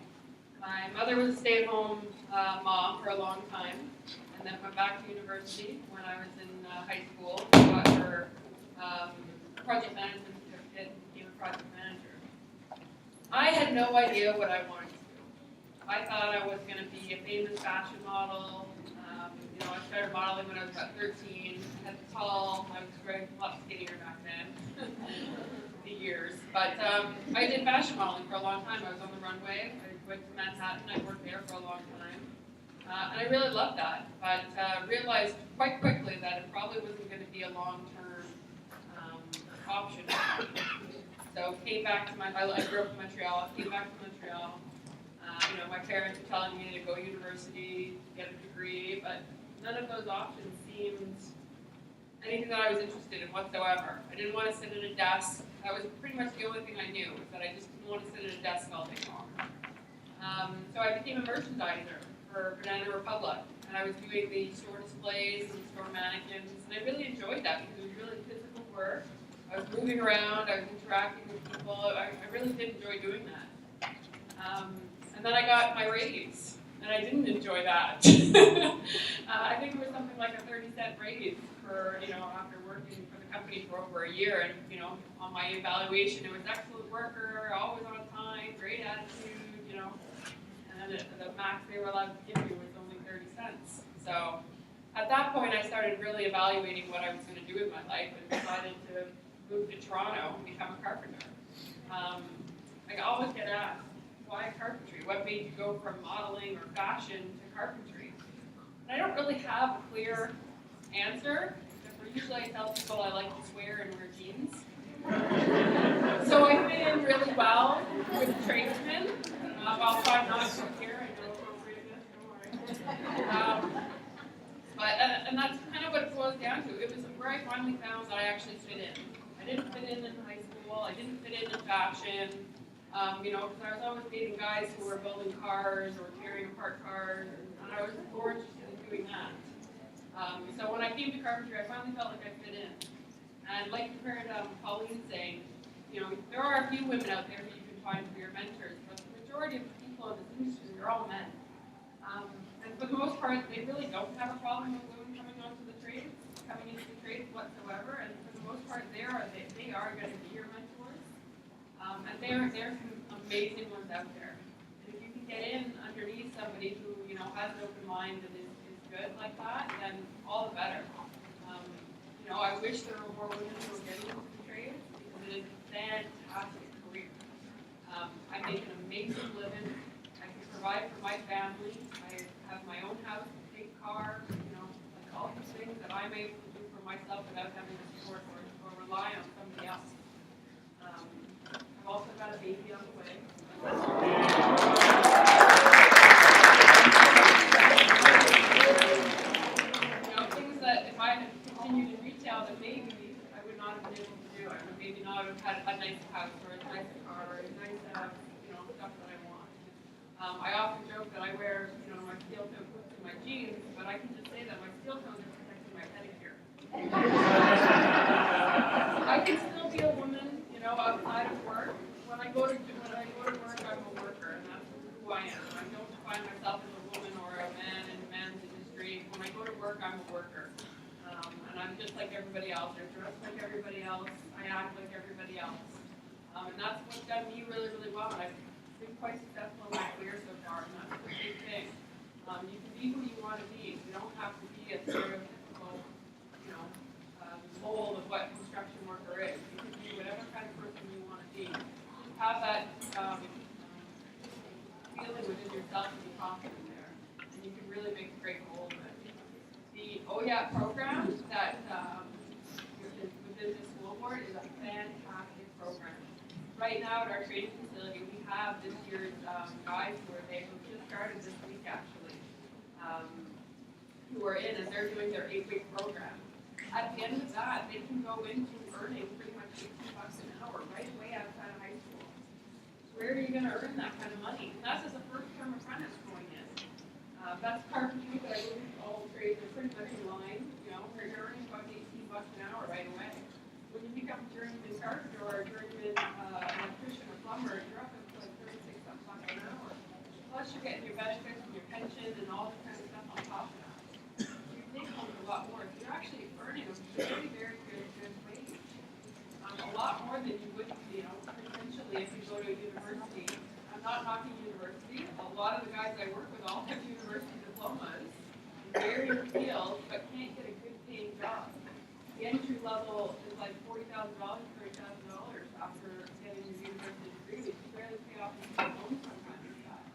My mother was a stay-at-home mom for a long time, and then went back to university when I was in high school. Got her project management certificate and became a project manager. I had no idea what I wanted to do. I thought I was going to be a famous fashion model. I started modeling when I was about 13. I had tall, I was very a lot skinnier back then. The years. But I did fashion modeling for a long time. I was on the runway. I went to Manhattan. I worked there for a long time. And I really loved that. But realized quite quickly that it probably wasn't going to be a long-term option. So came back to I grew up in Montreal. Came back to Montreal. My parents were telling me to go to university, get a degree, but none of those options seemed anything that I was interested in whatsoever. I didn't want to sit at a desk. That was pretty much the only thing I knew, was that I just didn't want to sit at a desk all day long. So I became a merchandiser for Banana Republic, and I was doing the store displays and store mannequins, and I really enjoyed that because it was really physical work. I was moving around, I was interacting with people. I really did enjoy doing that. And then I got my raise, and I didn't enjoy that. I think it was something like a 30-cent raise for, after working for the company for over a year, and, on my evaluation, it was excellent worker, always on time, great attitude, and then the max they were allowed to give me was only 30 cents. So at that point, I started really evaluating what I was going to do with my life and decided to move to Toronto and become a carpenter. I always get asked, why carpentry? What made you go from modeling or fashion to carpentry? And I don't really have a clear answer. Usually I tell people I like to swear and wear jeans. So I fit in really well with tradesmen. I'll try not to here, I know appropriateness, don't worry. And that's kind of what it boils down to. It was where I finally found that I actually fit in. I didn't fit in high school, I didn't fit in fashion. Because I was always dating guys who were building cars or tearing apart cars, and I was more interested in doing that. So when I came to carpentry, I finally felt like I fit in. And like you heard Pauline saying, there are a few women out there who you can find for your mentors, but the majority of the people in this industry are all men. And for the most part, they really don't have a problem with women coming into the trades whatsoever. And for the most part, they are going to be your mentors. And there's some amazing ones out there. And if you can get in underneath somebody who, has an open mind and is good like that, then all the better. I wish there were more women who were getting into the trades because it is a fantastic career. I make an amazing living. I can provide for my family. I have my own house, big car, like all these things that I'm able to do for myself without having to support or rely on somebody else. I've also got a baby on the way. Things that if I had continued in retail that maybe not have been able to do. I would maybe not have had a nice house or a nice car or a nice, stuff that I want. I often joke that I wear, my steel toe boots and my jeans, but I can just say that my steel toes are protecting my pedicure. I can still be a woman, outside of work. When I go to work, I'm a worker, and that's who I am. I don't define myself as a woman or a man in the men's industry. When I go to work, I'm a worker. And I'm just like everybody else. I dress like everybody else. I act like everybody else. And that's what's done me really, really well. And I've been quite successful in my career so far, and that's the big thing. You can be who you want to be. You don't have to be a stereotypical, mold of what construction worker is. You can be whatever kind of person you want to be. Just have that feeling within yourself to be confident there, and you can really make a great goal of it. The OYAP program that within the school board is a fantastic program. Right now at our training facility, we have this year's guys who are there, who just started this week actually, who are in, and they're doing their 8-week program. At the end of that, they can go into earning pretty much $18 an hour right away outside of high school. Where are you going to earn that kind of money? And that's as a first-term apprentice going in. That's carpentry, but I believe all trades are pretty much in line. Where you're earning about $18 an hour right away. When you become a journeyman carpenter or a journeyman electrician or plumber, you're up at like $36 an hour. Plus, you're getting your benefits and your pension and all this kind of stuff on top of that. You take home a lot more. You're actually earning a very, very good wage. A lot more than you would, potentially if you go to a university. I'm not knocking university. A lot of the guys I work with all have university diplomas in various fields, but can't get a good paying job. The entry level is like $40,000, $30,000 after getting a university degree, which you barely pay off your loans sometimes with that.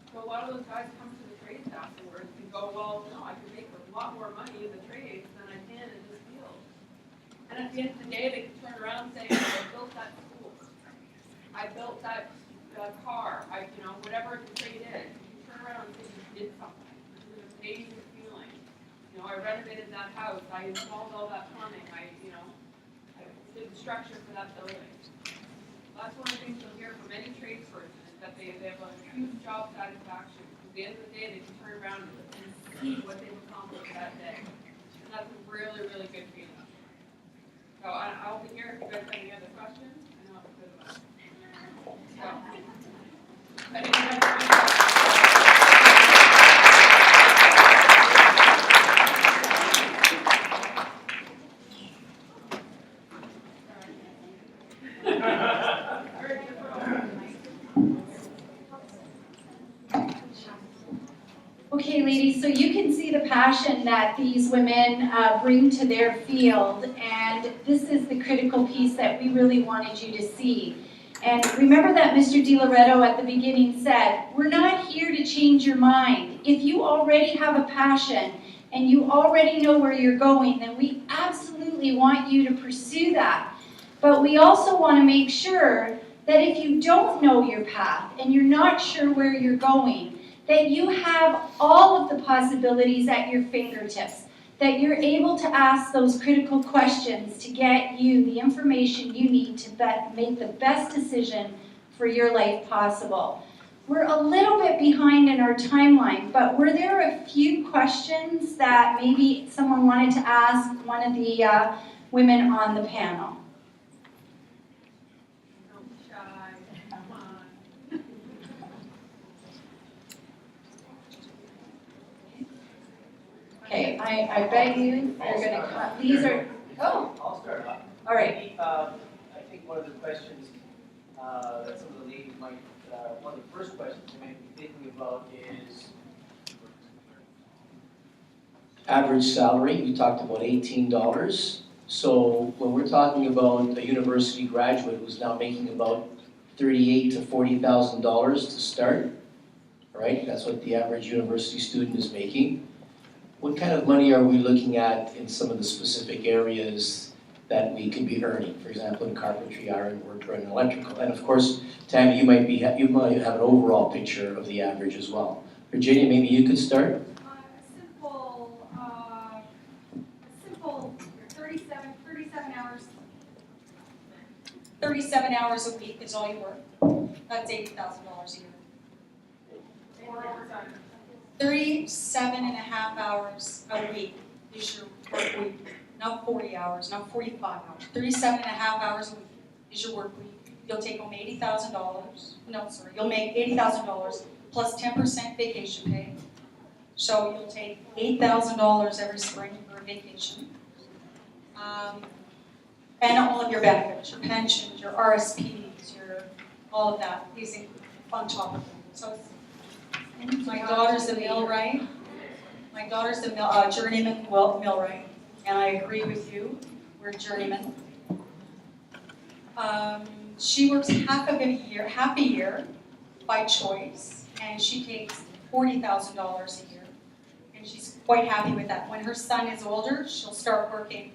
So a lot of those guys come to the trades afterwards and go, well, no, I can make a lot more money in the trades than I can in this field. And at the end of the day, they can turn around and say, I built that school. I built that car. Whatever the trade is, you turn around and say you did something. It's an amazing feeling. I renovated that house. I installed all that plumbing. I did the structure for that building. That's one of the things you'll hear from any tradesperson is that they have a huge job satisfaction. At the end of the day, they can turn around and see what they've accomplished that day. And that's a really, really good feeling. So I'll be here if you guys have any other questions. I know it's good about it. So, Okay, ladies, so you can see the passion that these women bring to their field, and this is the critical piece that we really wanted you to see. And remember that Mr. DiLoretto at the beginning said, we're not here to change your mind. If you already have a passion and you already know where you're going, then we absolutely want you to pursue that. But we also want to make sure that if you don't know your path and you're not sure where you're going, that you have all of the possibilities at your fingertips, that you're able to ask those critical questions to get you the information you need to make the best decision for your life possible. We're a little bit behind in our timeline, but were there a few questions that maybe someone wanted to ask one of the women on the panel? don't be shy. Come on. Okay, I bet you they're going to come. These are, oh, I'll start off. all right. I think one of the questions that some of the ladies might, one of the first questions they may be thinking about is Average salary, you talked about $18. So when we're talking about a university graduate who's now making about $38,000 to $40,000 to start, right? That's what the average university student is making. What kind of money are we looking at in some of the specific areas that we could be earning? For example, in carpentry, ironwork, or in electrical. And of course, Tammy, you might have an overall picture of the average as well. Virginia, maybe you could start. A simple 37 hours 37 hours a week is all you work. That's $80,000 a year. More overtime. 37 and a half hours a week is your work week. Not 40 hours, not 45 hours. 37 and a half hours a week is your work week. You'll take home $80,000. No, sorry, you'll make $80,000 plus 10% vacation pay. So you'll take $8,000 every spring for a vacation. And all of your benefits, your pensions, your RSPs, all of that is on top of it. So my daughter's a millwright. My daughter's a journeyman millwright, and I agree with you. We're journeymen. She works half a year by choice, and she takes $40,000 a year, and she's quite happy with that. When her son is older, she'll start working,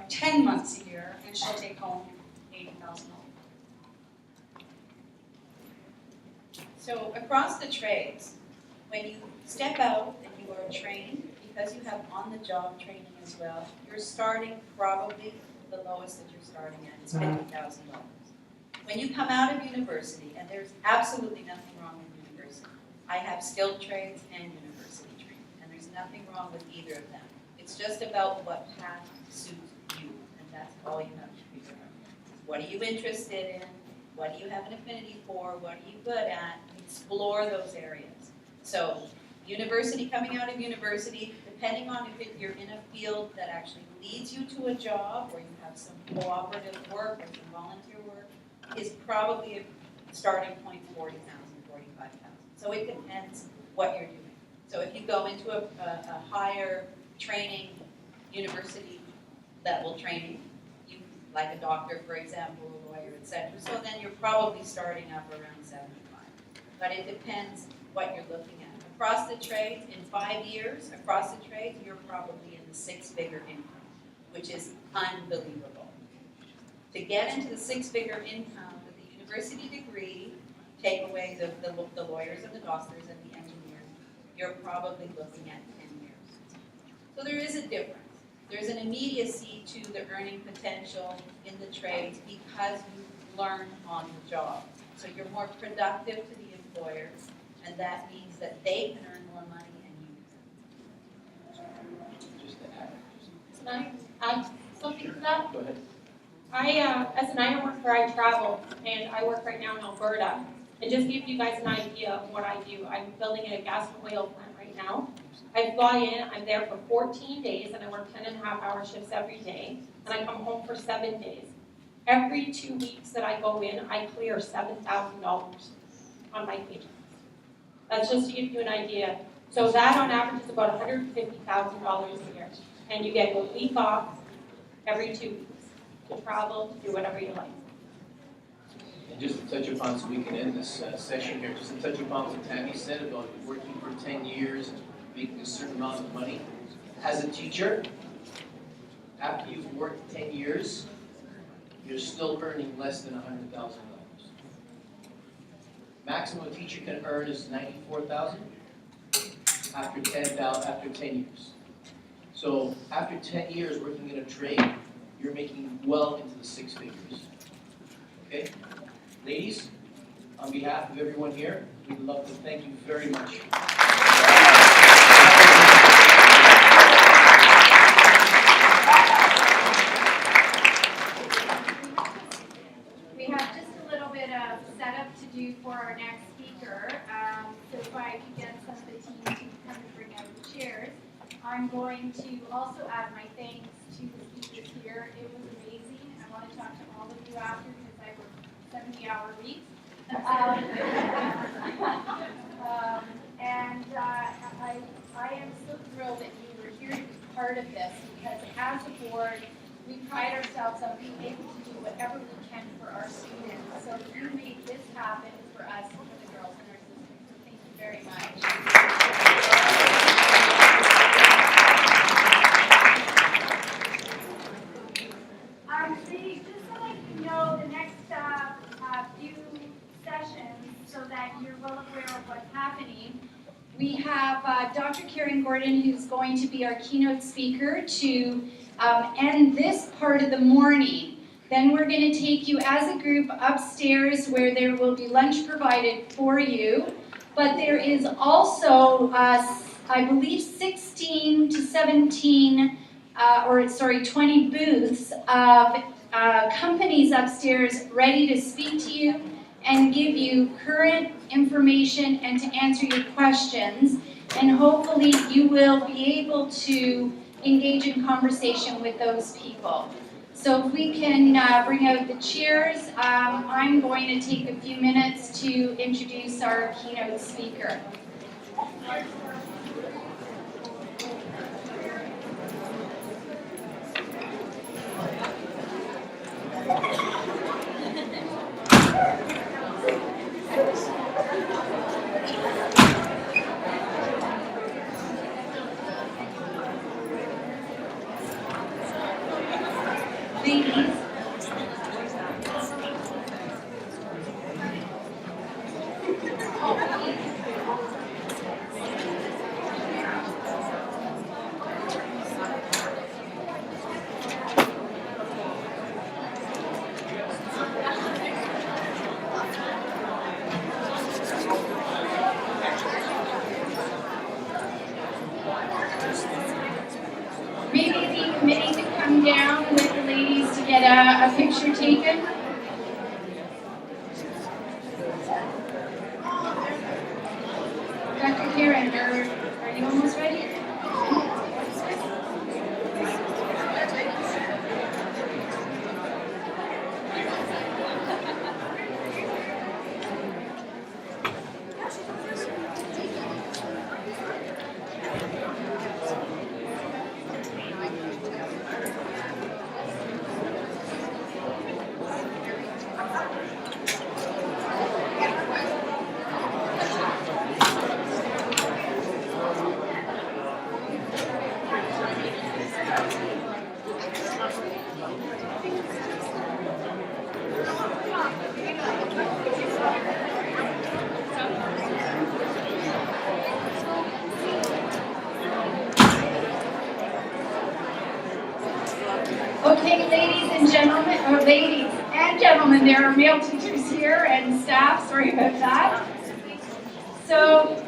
10 months a year, and she'll take home $80,000. So across the trades, when you step out and you are trained, because you have on-the-job training as well, you're starting probably the lowest that you're starting at is $50,000. When you come out of university, and there's absolutely nothing wrong with university. I have skilled trades and university training, and there's nothing wrong with either of them. It's just about what path suits you, and that's all you have to figure out. What are you interested in? What do you have an affinity for? What are you good at? Explore those areas. So, university, coming out of university, depending on if you're in a field that actually leads you to a job, or you have some cooperative work or some volunteer work, is probably a starting point 40,000, 45,000. So it depends what you're doing. So if you go into a higher training university level training, like a doctor, for example, a lawyer, etc. So then you're probably starting up around 75. But it depends what you're looking at. Across the trades, in 5 years, across the trades, you're probably in the six-figure income, which is unbelievable. To get into the six-figure income with a university degree, take away the lawyers and the doctors and the engineers, you're probably looking at 10 years. So there is a difference. There's an immediacy to the earning potential in the trades because you learn on the job. So you're more productive to the employers, and that means that they can earn more money and you Just to add. Can I add something to that? Go ahead. As an iron worker, I travel, and I work right now in Alberta. And just to give you guys an idea of what I do, I'm building a gas and oil plant right now. I fly in, I'm there for 14 days, and I work 10.5-hour shifts every day, and I come home for 7 days. Every 2 weeks that I go in, I clear $7,000 on my paycheck. That's just to give you an idea. So that on average is about $150,000 a year. And you get a week off every 2 weeks to travel, to do whatever you like. And just to touch upon, so we can end this session here, just to touch upon what Tammy said about working for 10 years and making a certain amount of money. As a teacher, after you've worked 10 years, you're still earning less than $100,000. Maximum a teacher can earn is $94,000 after 10 years. So after 10 years working in a trade, you're making well into the six figures. Okay? Ladies, on behalf of everyone here, we'd love to thank you very much. We have just a little bit of setup to do for our next speaker. So if I could get some of the team to come and bring out the chairs. I'm going to also add my thanks to the speakers here. It was amazing. I want to talk to all of you after because I work 70-hour weeks. I am so thrilled that you were here to be part of this because as a board, we pride ourselves on being able to do whatever we can for our students. So you made this happen for us and for the girls in our system. So thank you very much. Just to let you know, the next few sessions, so that you're well aware of what's happening, we have Dr. Karen Gordon, who's going to be our keynote speaker to end this part of the morning. Then we're going to take you as a group upstairs where there will be lunch provided for you. But there is also, I believe, 16 to 17, 20 booths of companies upstairs ready to speak to you and give you current information and to answer your questions. And hopefully you will be able to engage in conversation with those people. So if we can bring out the chairs, I'm going to take a few minutes to introduce our keynote speaker. Ladies, maybe the committee to come down with the ladies to get a picture taken. Dr. Karen, are you almost ready? Okay, ladies and gentlemen, there are male teachers here and staff, sorry about that. So,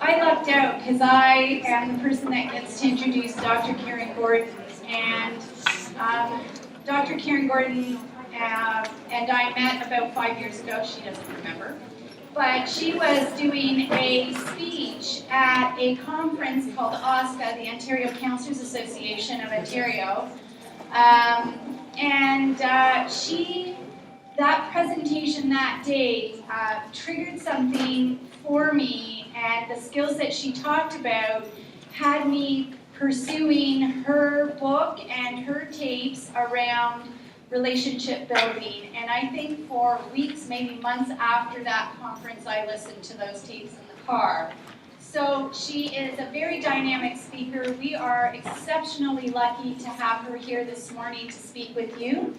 I lucked out because I am the person that gets to introduce Dr. Karen Gordon. And Dr. Karen Gordon and I met about 5 years ago, she doesn't remember. But she was doing a speech at a conference called OSCA, the Ontario Counselors Association of Ontario. That presentation that day triggered something for me, and the skills that she talked about had me pursuing her book and her tapes around relationship building. And I think for weeks, maybe months after that conference, I listened to those tapes in the car. So she is a very dynamic speaker. We are exceptionally lucky to have her here this morning to speak with you.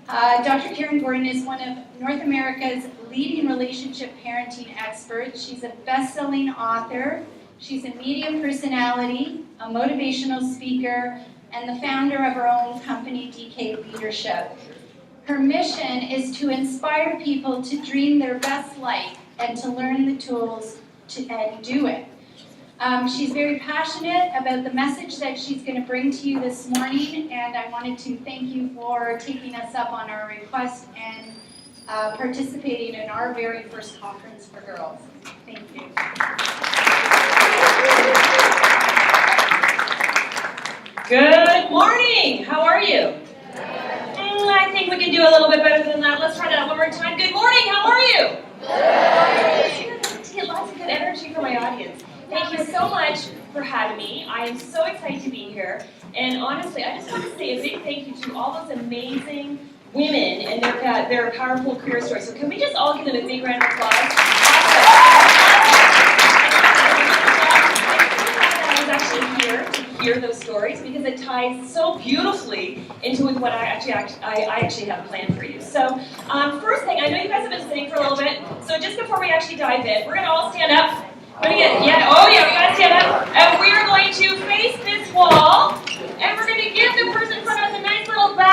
Dr. Karen Gordon is one of North America's leading relationship parenting experts. She's a best-selling author. She's a media personality, a motivational speaker, and the founder of her own company, DK Leadership. Her mission is to inspire people to dream their best life and to learn the tools and do it. She's very passionate about the message that she's going to bring to you this morning, and I wanted to thank you for taking us up on our request and participating in our very first conference for girls. Thank you. Good morning. How are you? I think we can do a little bit better than that. Let's try that one more time. Good morning. How are you? Good. Lots of good energy from my audience. Thank you so much for having me. I am so excited to be here. And honestly, I just want to say a big thank you to all those amazing women and their powerful career stories. So can we just all give them a big round of applause? I was actually here to hear those stories because it ties so beautifully into what I actually have planned for you. So first thing, I know you guys have been sitting for a little bit, so just before we actually dive in, we're going to all stand up. We gotta stand up. And we are going to face this wall, and we're going to give the person in front of us a nice little bow.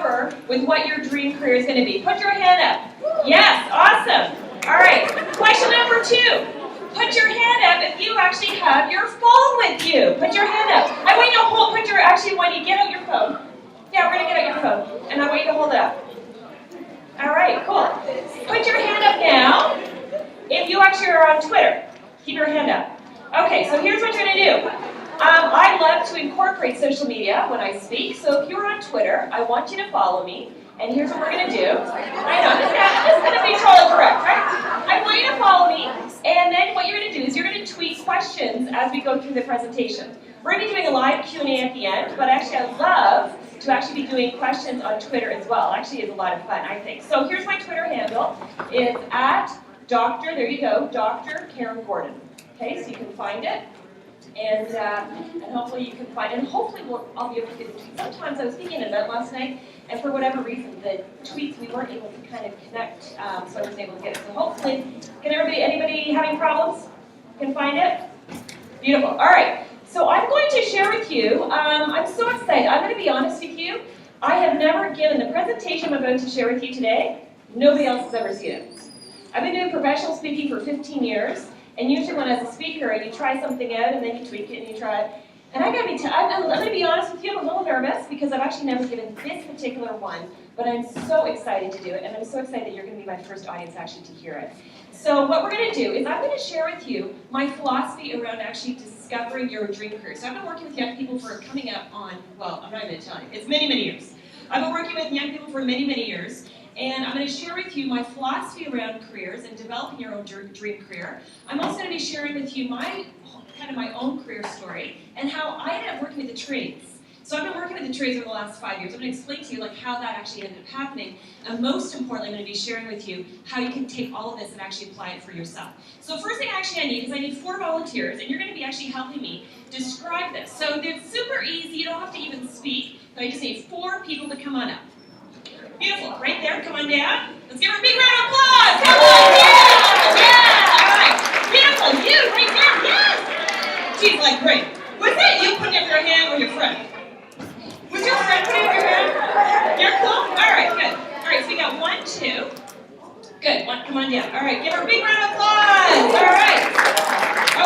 discover with what your dream career is going to be? Put your hand up. Yes, awesome. All right, question number 2. Put your hand up if you actually have your phone with you. Put your hand up. I want you to hold, when you get out your phone. Yeah, we're going to get out your phone. And I want you to hold it up. All right, cool. Put your hand up now if you actually are on Twitter. Keep your hand up. Okay, so here's what you're going to do. I love to incorporate social media when I speak, so if you're on Twitter, I want you to follow me. And here's what we're going to do. I know, this is going to be totally correct, right? I want you to follow me, and then what you're going to do is you're going to tweet questions as we go through the presentation. We're going to be doing a live Q&A at the end, but actually I love to actually be doing questions on Twitter as well. Actually, it's a lot of fun, I think. So here's my Twitter handle. It's at Dr. There you go, Dr. Karen Gordon. Okay, so you can find it. And hopefully you can find it. And hopefully I'll be able to get the tweets. Sometimes I was speaking at an event last night, and for whatever reason, the tweets, we weren't able to kind of connect, so I wasn't able to get it. So hopefully, anybody having problems can find it? Beautiful. All right. So I'm going to share with you, I'm so excited. I'm going to be honest with you. I have never given the presentation I'm about to share with you today. Nobody else has ever seen it. I've been doing professional speaking for 15 years. And usually when as a speaker, you try something out and then you tweak it and you try it. And I'm going to be honest with you, I'm a little nervous because I've actually never given this particular one, but I'm so excited to do it, and I'm so excited that you're going to be my first audience actually to hear it. So what we're going to do is I'm going to share with you my philosophy around actually discovering your dream career. So I've been working with young people for coming up on, well, I'm not even going to tell you, it's many, many years. I've been working with young people for many, many years. And I'm going to share with you my philosophy around careers and developing your own dream career. I'm also going to be sharing with you my own career story and how I ended up working with the trades. So I've been working with the trades over the last 5 years. I'm going to explain to you how that actually ended up happening. And most importantly, I'm going to be sharing with you how you can take all of this and actually apply it for yourself. So first thing I need is I need 4 volunteers, and you're going to be actually helping me describe this. So it's super easy. You don't have to even speak. But I just need 4 people to come on up. Beautiful, right there, come on down. Let's give her a big round of applause. Come on, yeah, all right. Beautiful, you, right there, yes. She's like, great. Was that you putting up your hand or your friend? Was your friend putting up your hand? You're cool? All right, good. All right, so we got 1, 2. Good, come on down. All right, give her a big round of applause. All right.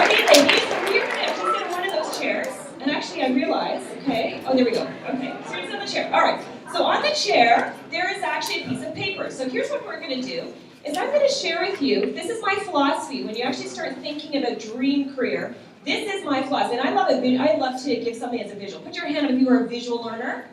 Okay, ladies, so we're going to sit in one of those chairs. And actually, I realized, okay, oh, there we go. Okay, so you're in the chair. All right. So on the chair, there is actually a piece of paper. So here's what we're going to do, is I'm going to share with you, this is my philosophy. When you actually start thinking about dream career, this is my philosophy. And I love to give something as a visual. Put your hand up if you are a visual learner.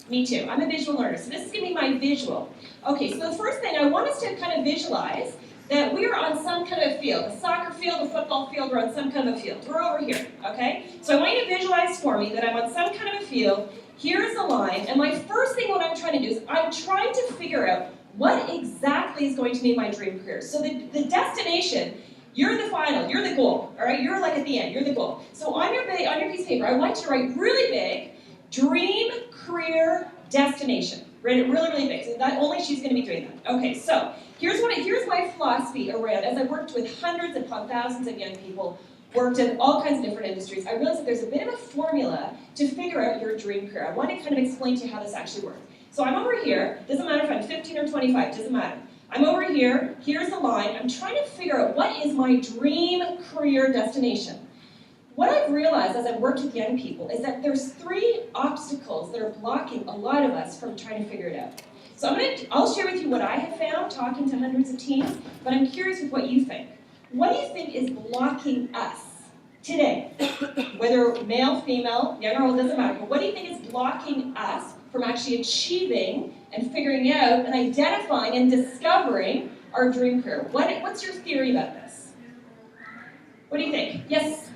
Me too. I'm a visual learner. So this is going to be my visual. Okay, so the first thing, I want us to kind of visualize that we're on some kind of field, a soccer field, a football field, we're on some kind of a field. We're over here, okay? So I want you to visualize for me that I'm on some kind of a field. Here's the line, and my first thing what I'm trying to do is I'm trying to figure out what exactly is going to be my dream career. So the destination, you're the final, you're the goal, all right? You're like at the end, you're the goal. So on your piece of paper, I want you to write really big, dream career destination. Write it really, really big. So not only she's going to be doing that. Okay, so here's my philosophy around, as I worked with hundreds upon thousands of young people, worked in all kinds of different industries, I realized that there's a bit of a formula to figure out your dream career. I want to kind of explain to you how this actually works. So I'm over here, doesn't matter if I'm 15 or 25, doesn't matter. I'm over here, here's the line, I'm trying to figure out what is my dream career destination. What I've realized as I've worked with young people is that there's 3 obstacles that are blocking a lot of us from trying to figure it out. So I'll share with you what I have found talking to hundreds of teens, but I'm curious with what you think. What do you think is blocking us today? Whether male, female, young or old, doesn't matter, but what do you think is blocking us from actually achieving and figuring out and identifying and discovering our dream career? What's your theory about this? What do you think? Yes?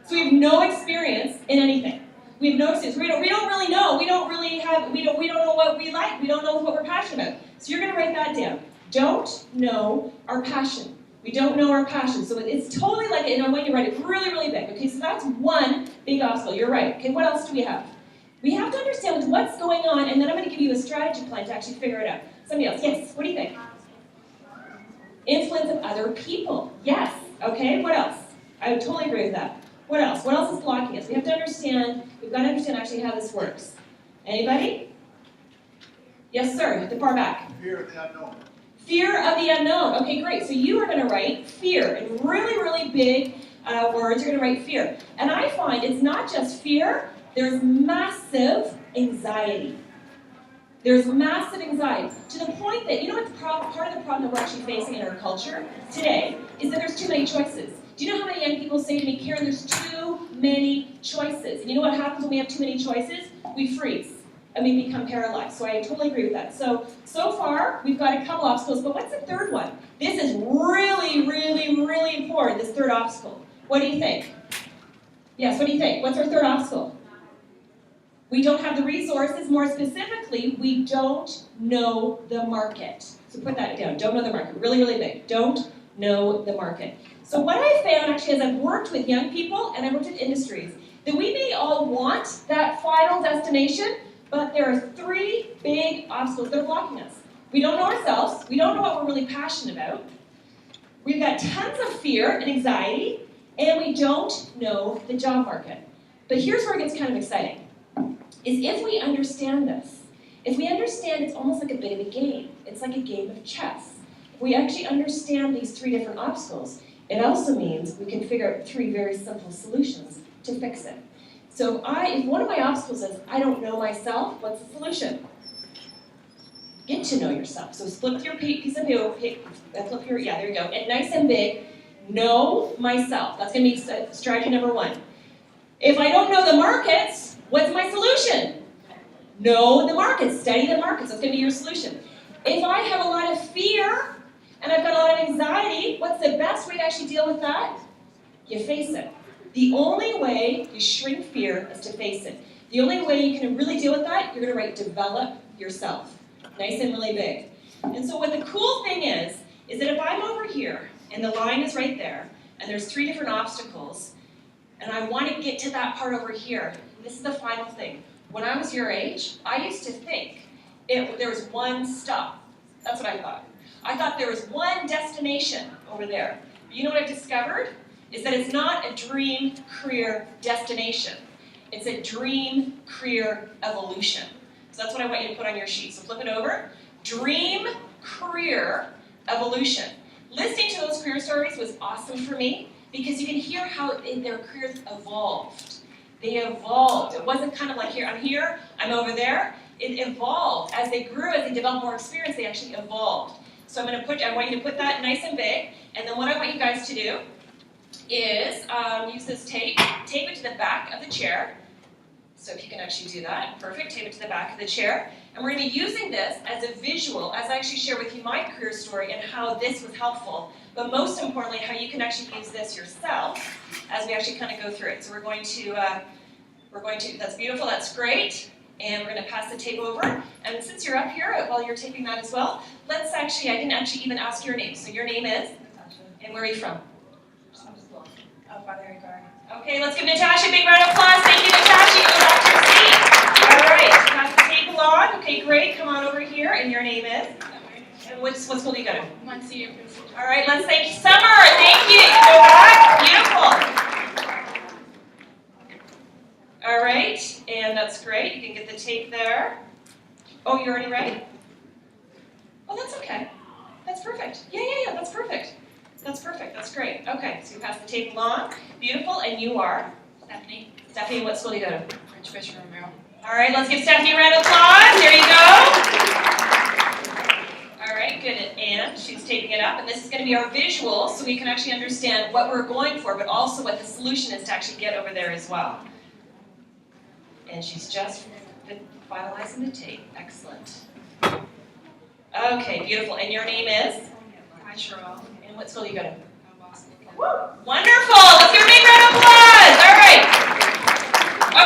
So we have no experience in anything. We have no experience. We don't really know. We don't know what we like. We don't know what we're passionate about. So you're going to write that down. Don't know our passion. We don't know our passion. So it's totally like, and I want you to write it really, really big. Okay, so that's one big obstacle. You're right. Okay, what else do we have? We have to understand what's going on, and then I'm going to give you a strategy plan to actually figure it out. Somebody else. Yes, what do you think? Influence of other people. Yes. Okay, what else? I would totally agree with that. What else? What else is blocking us? We have to understand, we've got to understand actually how this works. Anybody? Yes, sir, the far back. Fear of the unknown. Fear of the unknown. Okay, great. So you are going to write fear in really, really big words. You're going to write fear. And I find it's not just fear, there's massive anxiety. There's massive anxiety to the point that, you know what part of the problem that we're actually facing in our culture today is that there's too many choices. Do you know how many young people say to me, Karen, there's too many choices? And you know what happens when we have too many choices? We freeze and we become paralyzed. So I totally agree with that. So far, we've got a couple obstacles, but what's the third one? This is really, really, really important, this third obstacle. What do you think? Yes, what do you think? What's our third obstacle? We don't have the resources. More specifically, we don't know the market. So put that down. Don't know the market. Really, really big. Don't know the market. So what I found actually as I've worked with young people and I've worked with industries, that we may all want that final destination, but there are three big obstacles that are blocking us. We don't know ourselves. We don't know what we're really passionate about. We've got tons of fear and anxiety, and we don't know the job market. But here's where it gets kind of exciting. Is if we understand this, if we understand it's almost like a bit of a game. It's like a game of chess. If we actually understand these three different obstacles, it also means we can figure out three very simple solutions to fix it. So if one of my obstacles is I don't know myself, what's the solution? Get to know yourself. So flip your piece of paper, yeah, there you go, and nice and big, know myself. That's going to be strategy number one. If I don't know the markets, what's my solution? Know the markets, study the markets. That's going to be your solution. If I have a lot of fear and I've got a lot of anxiety, what's the best way to actually deal with that? You face it. The only way you shrink fear is to face it. The only way you can really deal with that, you're going to write develop yourself. Nice and really big. And so what the cool thing is that if I'm over here and the line is right there and there's three different obstacles and I want to get to that part over here, this is the final thing. When I was your age, I used to think there was one stop. That's what I thought. I thought there was one destination over there. But you know what I've discovered? Is that it's not a dream career destination. It's a dream career evolution. So that's what I want you to put on your sheet. So flip it over. Dream career evolution. Listening to those career stories was awesome for me because you can hear how their careers evolved. They evolved. It wasn't kind of like here, I'm over there. It evolved. As they grew, as they developed more experience, they actually evolved. So I want you to put that nice and big. And then what I want you guys to do is use this tape it to the back of the chair. So if you can actually do that, perfect, tape it to the back of the chair. And we're going to be using this as a visual, as I actually share with you my career story and how this was helpful, but most importantly, how you can actually use this yourself as we actually kind of go through it. So we're going to, that's beautiful, that's great. And we're going to pass the tape over. And since you're up here, while you're taping that as well, I didn't actually even ask your name. So your name is? Natasha. And where are you from? Oh, Father Garden. Okay, let's give Natasha a big round of applause. Thank you, Natasha. You go back to your seat. All right, pass the tape along. Okay, great. Come on over here. And your name is? And what school do you go to? Monsieur. All right, let's thank Summer. Thank you. You go back. Beautiful. All right, and that's great. You can get the tape there. Oh, you're already ready? Oh, that's okay. That's perfect. Yeah, that's perfect. That's perfect. That's great. Okay, so you pass the tape along. Beautiful, and you are? Stephanie. Stephanie, what school do you go to? Archbishop Romero. All right, let's give Stephanie a round of applause. There you go. All right, good. And she's taping it up, and this is going to be our visual, so we can actually understand what we're going for, but also what the solution is to actually get over there as well. And she's just finalizing the tape. Excellent. Okay, beautiful. And your name is? Hi, Cheryl. And what school do you go to? Boston. Woo! Wonderful! Let's give a big round of applause! All right.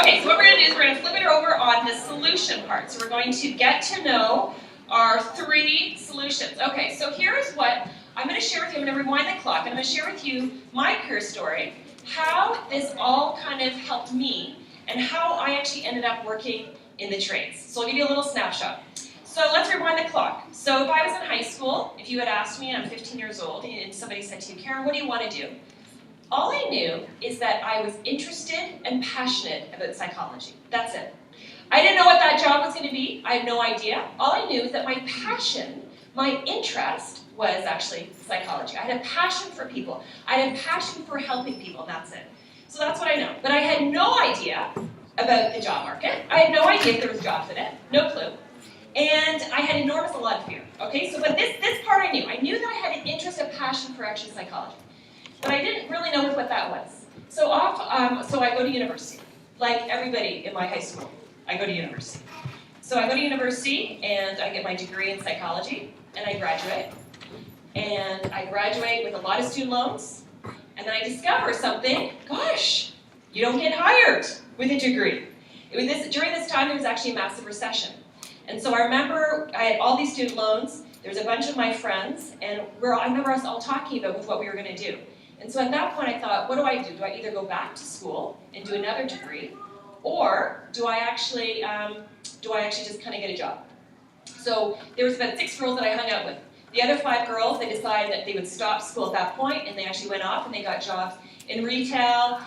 Okay, so what we're going to do is we're going to flip it over on the solution part. So we're going to get to know our three solutions. Okay, so here's what I'm going to share with you. I'm going to rewind the clock, and I'm going to share with you my career story, how this all kind of helped me, and how I actually ended up working in the trades. So I'll give you a little snapshot. So let's rewind the clock. So if I was in high school, if you had asked me, and I'm 15 years old, and somebody said to you, Karen, what do you want to do? All I knew is that I was interested and passionate about psychology. That's it. I didn't know what that job was going to be. I had no idea. All I knew is that my passion, my interest was actually psychology. I had a passion for people. I had a passion for helping people, and that's it. So that's what I know. But I had no idea about the job market. I had no idea if there was jobs in it. No clue. And I had a lot of fear. Okay, so but this part I knew. I knew that I had an interest, a passion for actually psychology. But I didn't really know what that was. So I go to university. Like everybody in my high school, I go to university. So I go to university and I get my degree in psychology and I graduate. And I graduate with a lot of student loans. And then I discover something, gosh, you don't get hired with a degree. During this time, there was actually a massive recession. And so I remember I had all these student loans. There was a bunch of my friends, and I remember us all talking about what we were going to do. And so at that point, I thought, what do I do? Do I either go back to school and do another degree, or do I actually just kind of get a job? So there was about 6 girls that I hung out with. The other 5 girls, they decided that they would stop school at that point, and they actually went off and they got jobs in retail,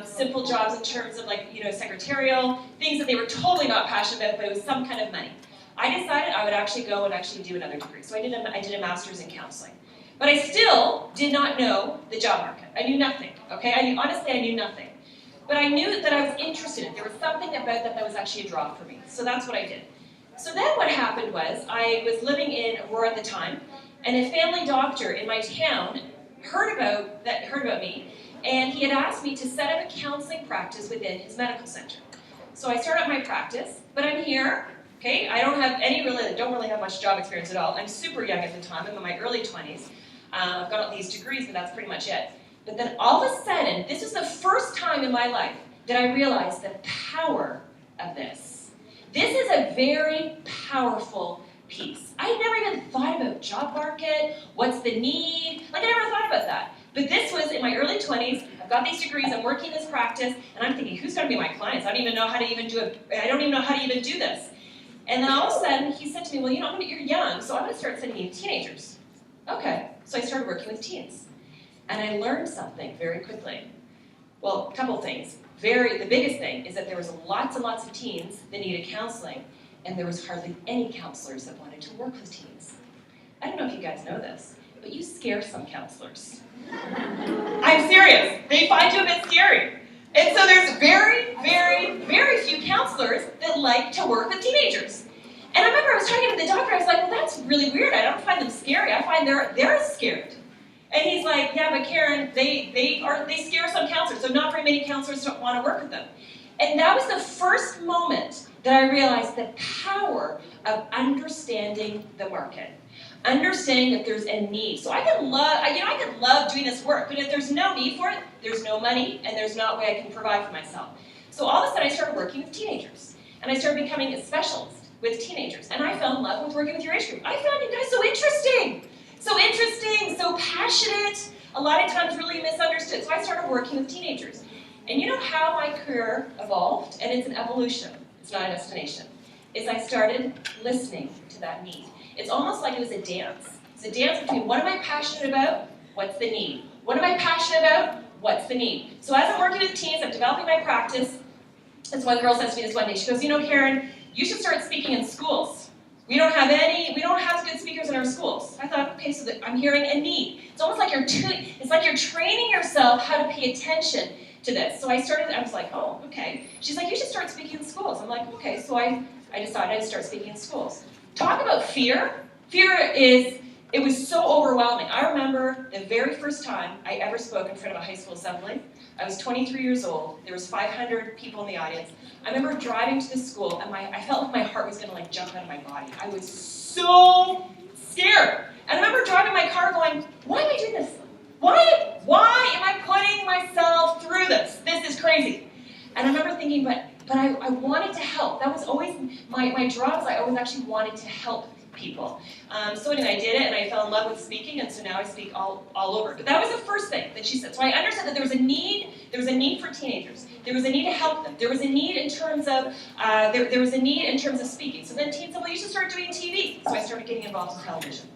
simple jobs in terms of secretarial, things that they were totally not passionate about, but it was some kind of money. I decided I would actually go and actually do another degree. So I did a master's in counseling. But I still did not know the job market. I knew nothing, okay? Honestly, I knew nothing. But I knew that I was interested in it. There was something about that was actually a draw for me. So that's what I did. So then what happened was, I was living in Aurora at the time, and a family doctor in my town heard about me, and he had asked me to set up a counseling practice within his medical center. So I started up my practice, but I'm here, okay? I don't really have much job experience at all. I'm super young at the time. I'm in my early 20s. I've got all these degrees, but that's pretty much it. But then all of a sudden, this was the first time in my life that I realized the power of this. This is a very powerful piece. I never even thought about job market, what's the need, I never thought about that. But this was in my early 20s, I've got these degrees, I'm working this practice, and I'm thinking, who's going to be my clients? I don't even know how to even do it. I don't even know how to even do this. And then all of a sudden, he said to me, well, you're young, so I'm going to start sending you teenagers. Okay, so I started working with teens. And I learned something very quickly. Well, a couple things. The biggest thing is that there was lots and lots of teens that needed counseling, and there was hardly any counselors that wanted to work with teens. I don't know if you guys know this, but you scare some counselors. I'm serious. They find you a bit scary. And so there's very, very, very few counselors that like to work with teenagers. And I remember I was talking to the doctor, I was like, well, that's really weird. I don't find them scary. I find they're scared. And he's like, yeah, but Karen, they scare some counselors, so not very many counselors don't want to work with them. And that was the first moment that I realized the power of understanding the market. Understanding that there's a need. So I could love doing this work, but if there's no need for it, there's no money, and there's no way I can provide for myself. So all of a sudden I started working with teenagers, and I started becoming a specialist with teenagers, and I fell in love with working with your age group. I found you guys so interesting, so passionate, a lot of times really misunderstood. So I started working with teenagers. And you know how my career evolved? And it's an evolution, it's not a destination. Is I started listening to that need. It's almost like it was a dance. It's a dance between what am I passionate about, what's the need? What am I passionate about, what's the need? So as I'm working with teens, I'm developing my practice. This one girl says to me this one day, she goes, Karen, you should start speaking in schools. We don't have good speakers in our schools. I thought, okay, so I'm hearing a need. It's almost like you're training yourself how to pay attention to this. So I was like, oh, okay. She's like, you should start speaking in schools. I'm like, okay, so I decided to start speaking in schools. Talk about fear. It was so overwhelming. I remember the very first time I ever spoke in front of a high school assembly. I was 23 years old. There was 500 people in the audience. I remember driving to the school, and I felt like my heart was going to jump out of my body. I was so scared. And I remember driving my car going, why am I doing this? Why am I putting myself through this? This is crazy. And I remember thinking, but I wanted to help. That was always my draw. I always actually wanted to help people. So anyway, I did it, and I fell in love with speaking, and so now I speak all over. But that was the first thing that she said. So I understood that there was a need for teenagers. There was a need to help them. There was a need in terms of there was a need in terms of speaking. So then teens said, well, you should start doing TV. So I started getting involved in television.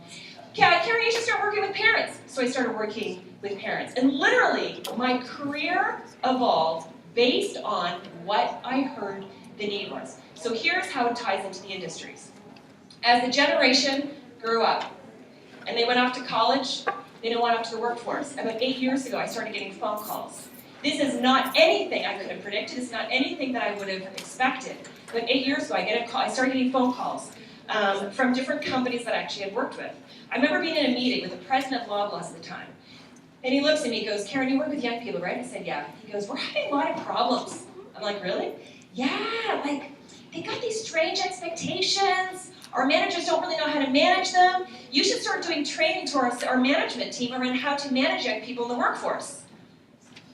Karen, you should start working with parents. So I started working with parents. And literally, my career evolved based on what I heard the need was. So here's how it ties into the industries. As the generation grew up and they went off to college, they didn't want off to the workforce. About 8 years ago, I started getting phone calls. This is not anything I could have predicted. This is not anything that I would have expected. But 8 years ago, I started getting phone calls from different companies that I actually had worked with. I remember being in a meeting with the president of Loblaws at the time. And he looks at me and goes, Karen, you work with young people, right? I said, yeah. He goes, we're having a lot of problems. I'm like, really? Yeah, like, they got these strange expectations. Our managers don't really know how to manage them. You should start doing training to our management team around how to manage young people in the workforce.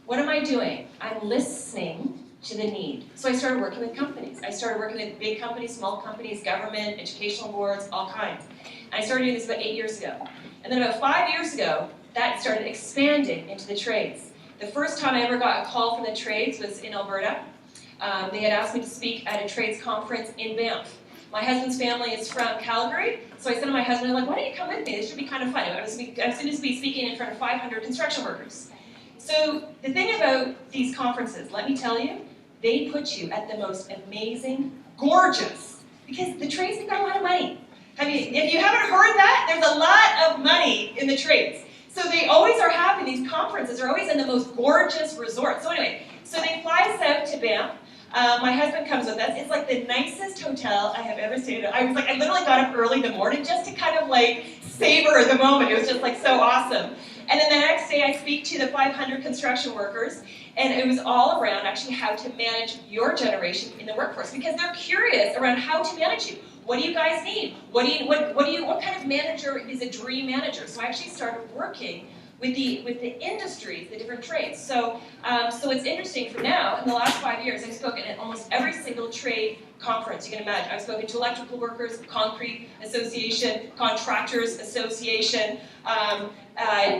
What am I doing? I'm listening to the need. So I started working with companies. I started working with big companies, small companies, government, educational boards, all kinds. And I started doing this about 8 years ago. And then about 5 years ago, that started expanding into the trades. The first time I ever got a call from the trades was in Alberta. They had asked me to speak at a trades conference in Banff. My husband's family is from Calgary, so I said to my husband, I'm like, why don't you come with me? This should be kind of fun. I was going to be speaking in front of 500 construction workers. So the thing about these conferences, let me tell you, they put you at the most amazing, gorgeous, because the trades have got a lot of money. If you haven't heard that, there's a lot of money in the trades. So they always are having these conferences. They're always in the most gorgeous resorts. So anyway, so they fly us out to Banff. My husband comes with us. It's like the nicest hotel I have ever stayed at. I literally got up early in the morning just to kind of like savor the moment. It was just like so awesome. And then the next day I speak to the 500 construction workers, and it was all around actually how to manage your generation in the workforce, because they're curious around how to manage you. What do you guys need? What kind of manager is a dream manager? So I actually started working with the industries, the different trades. So it's interesting for now, in the last 5 years, I've spoken at almost every single trade conference you can imagine. I've spoken to electrical workers, concrete association, contractors association,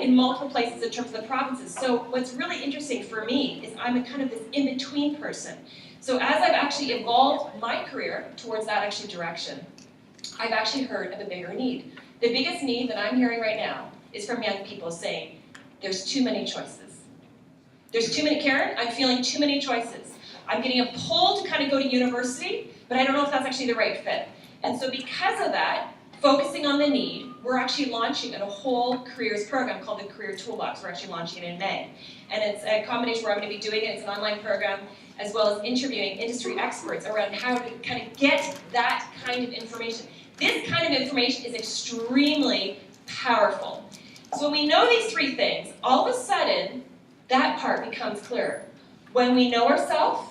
in multiple places in terms of the provinces. So what's really interesting for me is I'm kind of this in-between person. So as I've actually evolved my career towards that actually direction, I've actually heard of a bigger need. The biggest need that I'm hearing right now is from young people saying, there's too many choices. There's too many, Karen, I'm feeling too many choices. I'm getting a pull to kind of go to university, but I don't know if that's actually the right fit. And so because of that, focusing on the need, we're actually launching a whole careers program called the Career Toolbox. We're actually launching it in May. And it's a combination where I'm going to be doing it. It's an online program, as well as interviewing industry experts around how to kind of get that kind of information. This kind of information is extremely powerful. So when we know these three things, all of a sudden, that part becomes clear. When we know ourselves,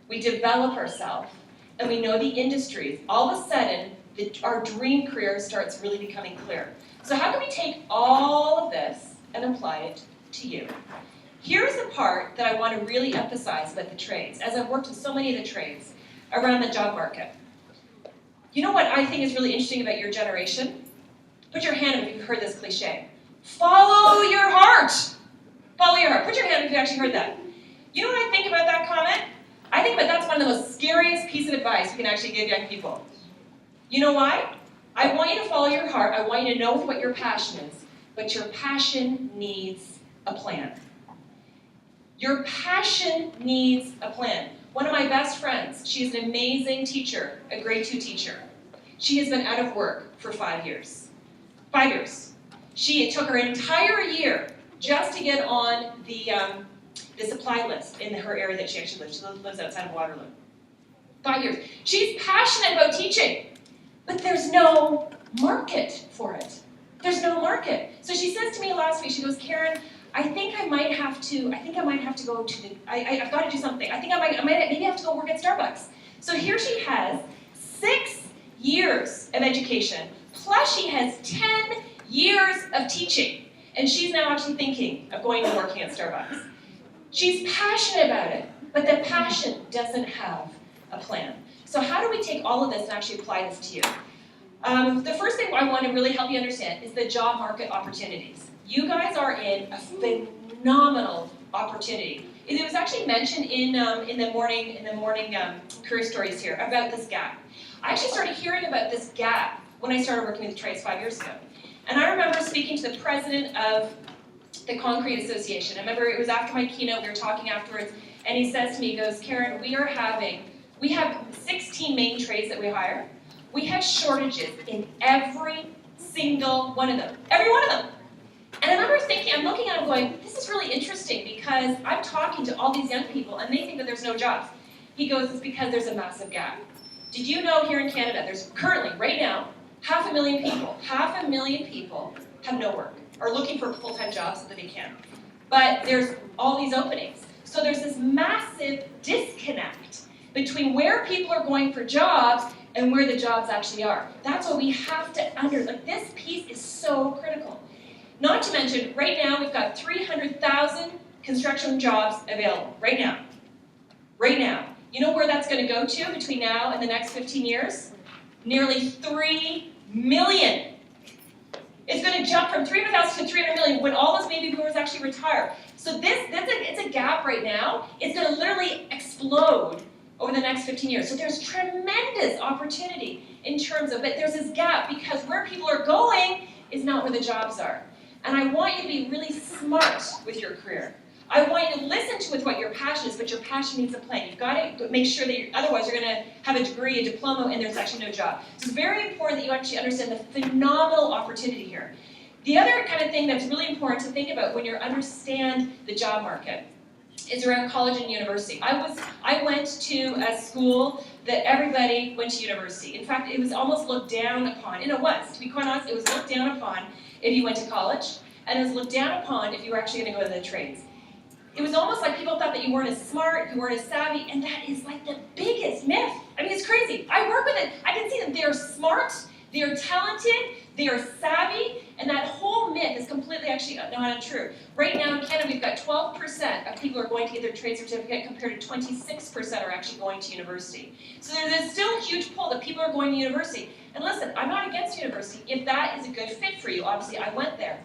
we develop ourselves, and we know the industries, all of a sudden, our dream career starts really becoming clear. So how can we take all of this and apply it to you? Here's the part that I want to really emphasize about the trades, as I've worked with so many of the trades around the job market. You know what I think is really interesting about your generation? Put your hand up if you've heard this cliche. Follow your heart. Follow your heart. Put your hand up if you actually heard that. You know what I think about that comment? I think that's one of the most scariest pieces of advice we can actually give young people. You know why? I want you to follow your heart. I want you to know what your passion is. But your passion needs a plan. Your passion needs a plan. One of my best friends, she's an amazing teacher, a grade 2 teacher. She has been out of work for 5 years. 5 years. It took her an entire year just to get on the supply list in her area that she actually lives. She lives outside of Waterloo. 5 years. She's passionate about teaching, but there's no market for it. There's no market. So she says to me last week, she goes, Karen, I think I might have to go to I've got to do something. I think I might maybe have to go work at Starbucks. So here she has 6 years of education, plus she has 10 years of teaching. And she's now actually thinking of going and working at Starbucks. She's passionate about it, but the passion doesn't have a plan. So how do we take all of this and actually apply this to you? The first thing I want to really help you understand is the job market opportunities. You guys are in a phenomenal opportunity. It was actually mentioned in the morning career stories here about this gap. I actually started hearing about this gap when I started working with the trades 5 years ago. And I remember speaking to the president of the Concrete Association. I remember it was after my keynote, we were talking afterwards, and he says to me, he goes, Karen, we We have 16 main trades that we hire. We have shortages in every single one of them. Every one of them. And I remember thinking, I'm looking at it going, this is really interesting because I'm talking to all these young people and they think that there's no jobs. He goes, it's because there's a massive gap. Did you know here in Canada, there's currently, right now, 500,000 people have no work, are looking for full-time jobs so that they can. But there's all these openings. So there's this massive disconnect between where people are going for jobs and where the jobs actually are. That's what we have to this piece is so critical. Not to mention, right now we've got 300,000 construction jobs available, right now. Right now. You know where that's going to go to between now and the next 15 years? Nearly 3 million. It's going to jump from 300,000 to 300 million when all those baby boomers actually retire. So it's a gap right now. It's going to literally explode over the next 15 years. So there's tremendous opportunity in terms of, but there's this gap because where people are going is not where the jobs are. And I want you to be really smart with your career. I want you to listen to what your passion is, but your passion needs a plan. You've got to make sure that otherwise you're going to have a degree, a diploma, and there's actually no job. So it's very important that you actually understand the phenomenal opportunity here. The other kind of thing that's really important to think about when you understand the job market is around college and university. I went to a school that everybody went to university. In fact, it was almost looked down upon, and it was, to be quite honest, it was looked down upon if you went to college, and it was looked down upon if you were actually going to go to the trades. It was almost like people thought that you weren't as smart, you weren't as savvy, and that is like the biggest myth. I mean, it's crazy. I work with it. I can see them. They're smart, they're talented, they're savvy, and that whole myth is completely actually not untrue. Right now in Canada, we've got 12% of people who are going to get their trade certificate compared to 26% are actually going to university. So there's still a huge pull that people are going to university. And listen, I'm not against university. If that is a good fit for you, obviously I went there.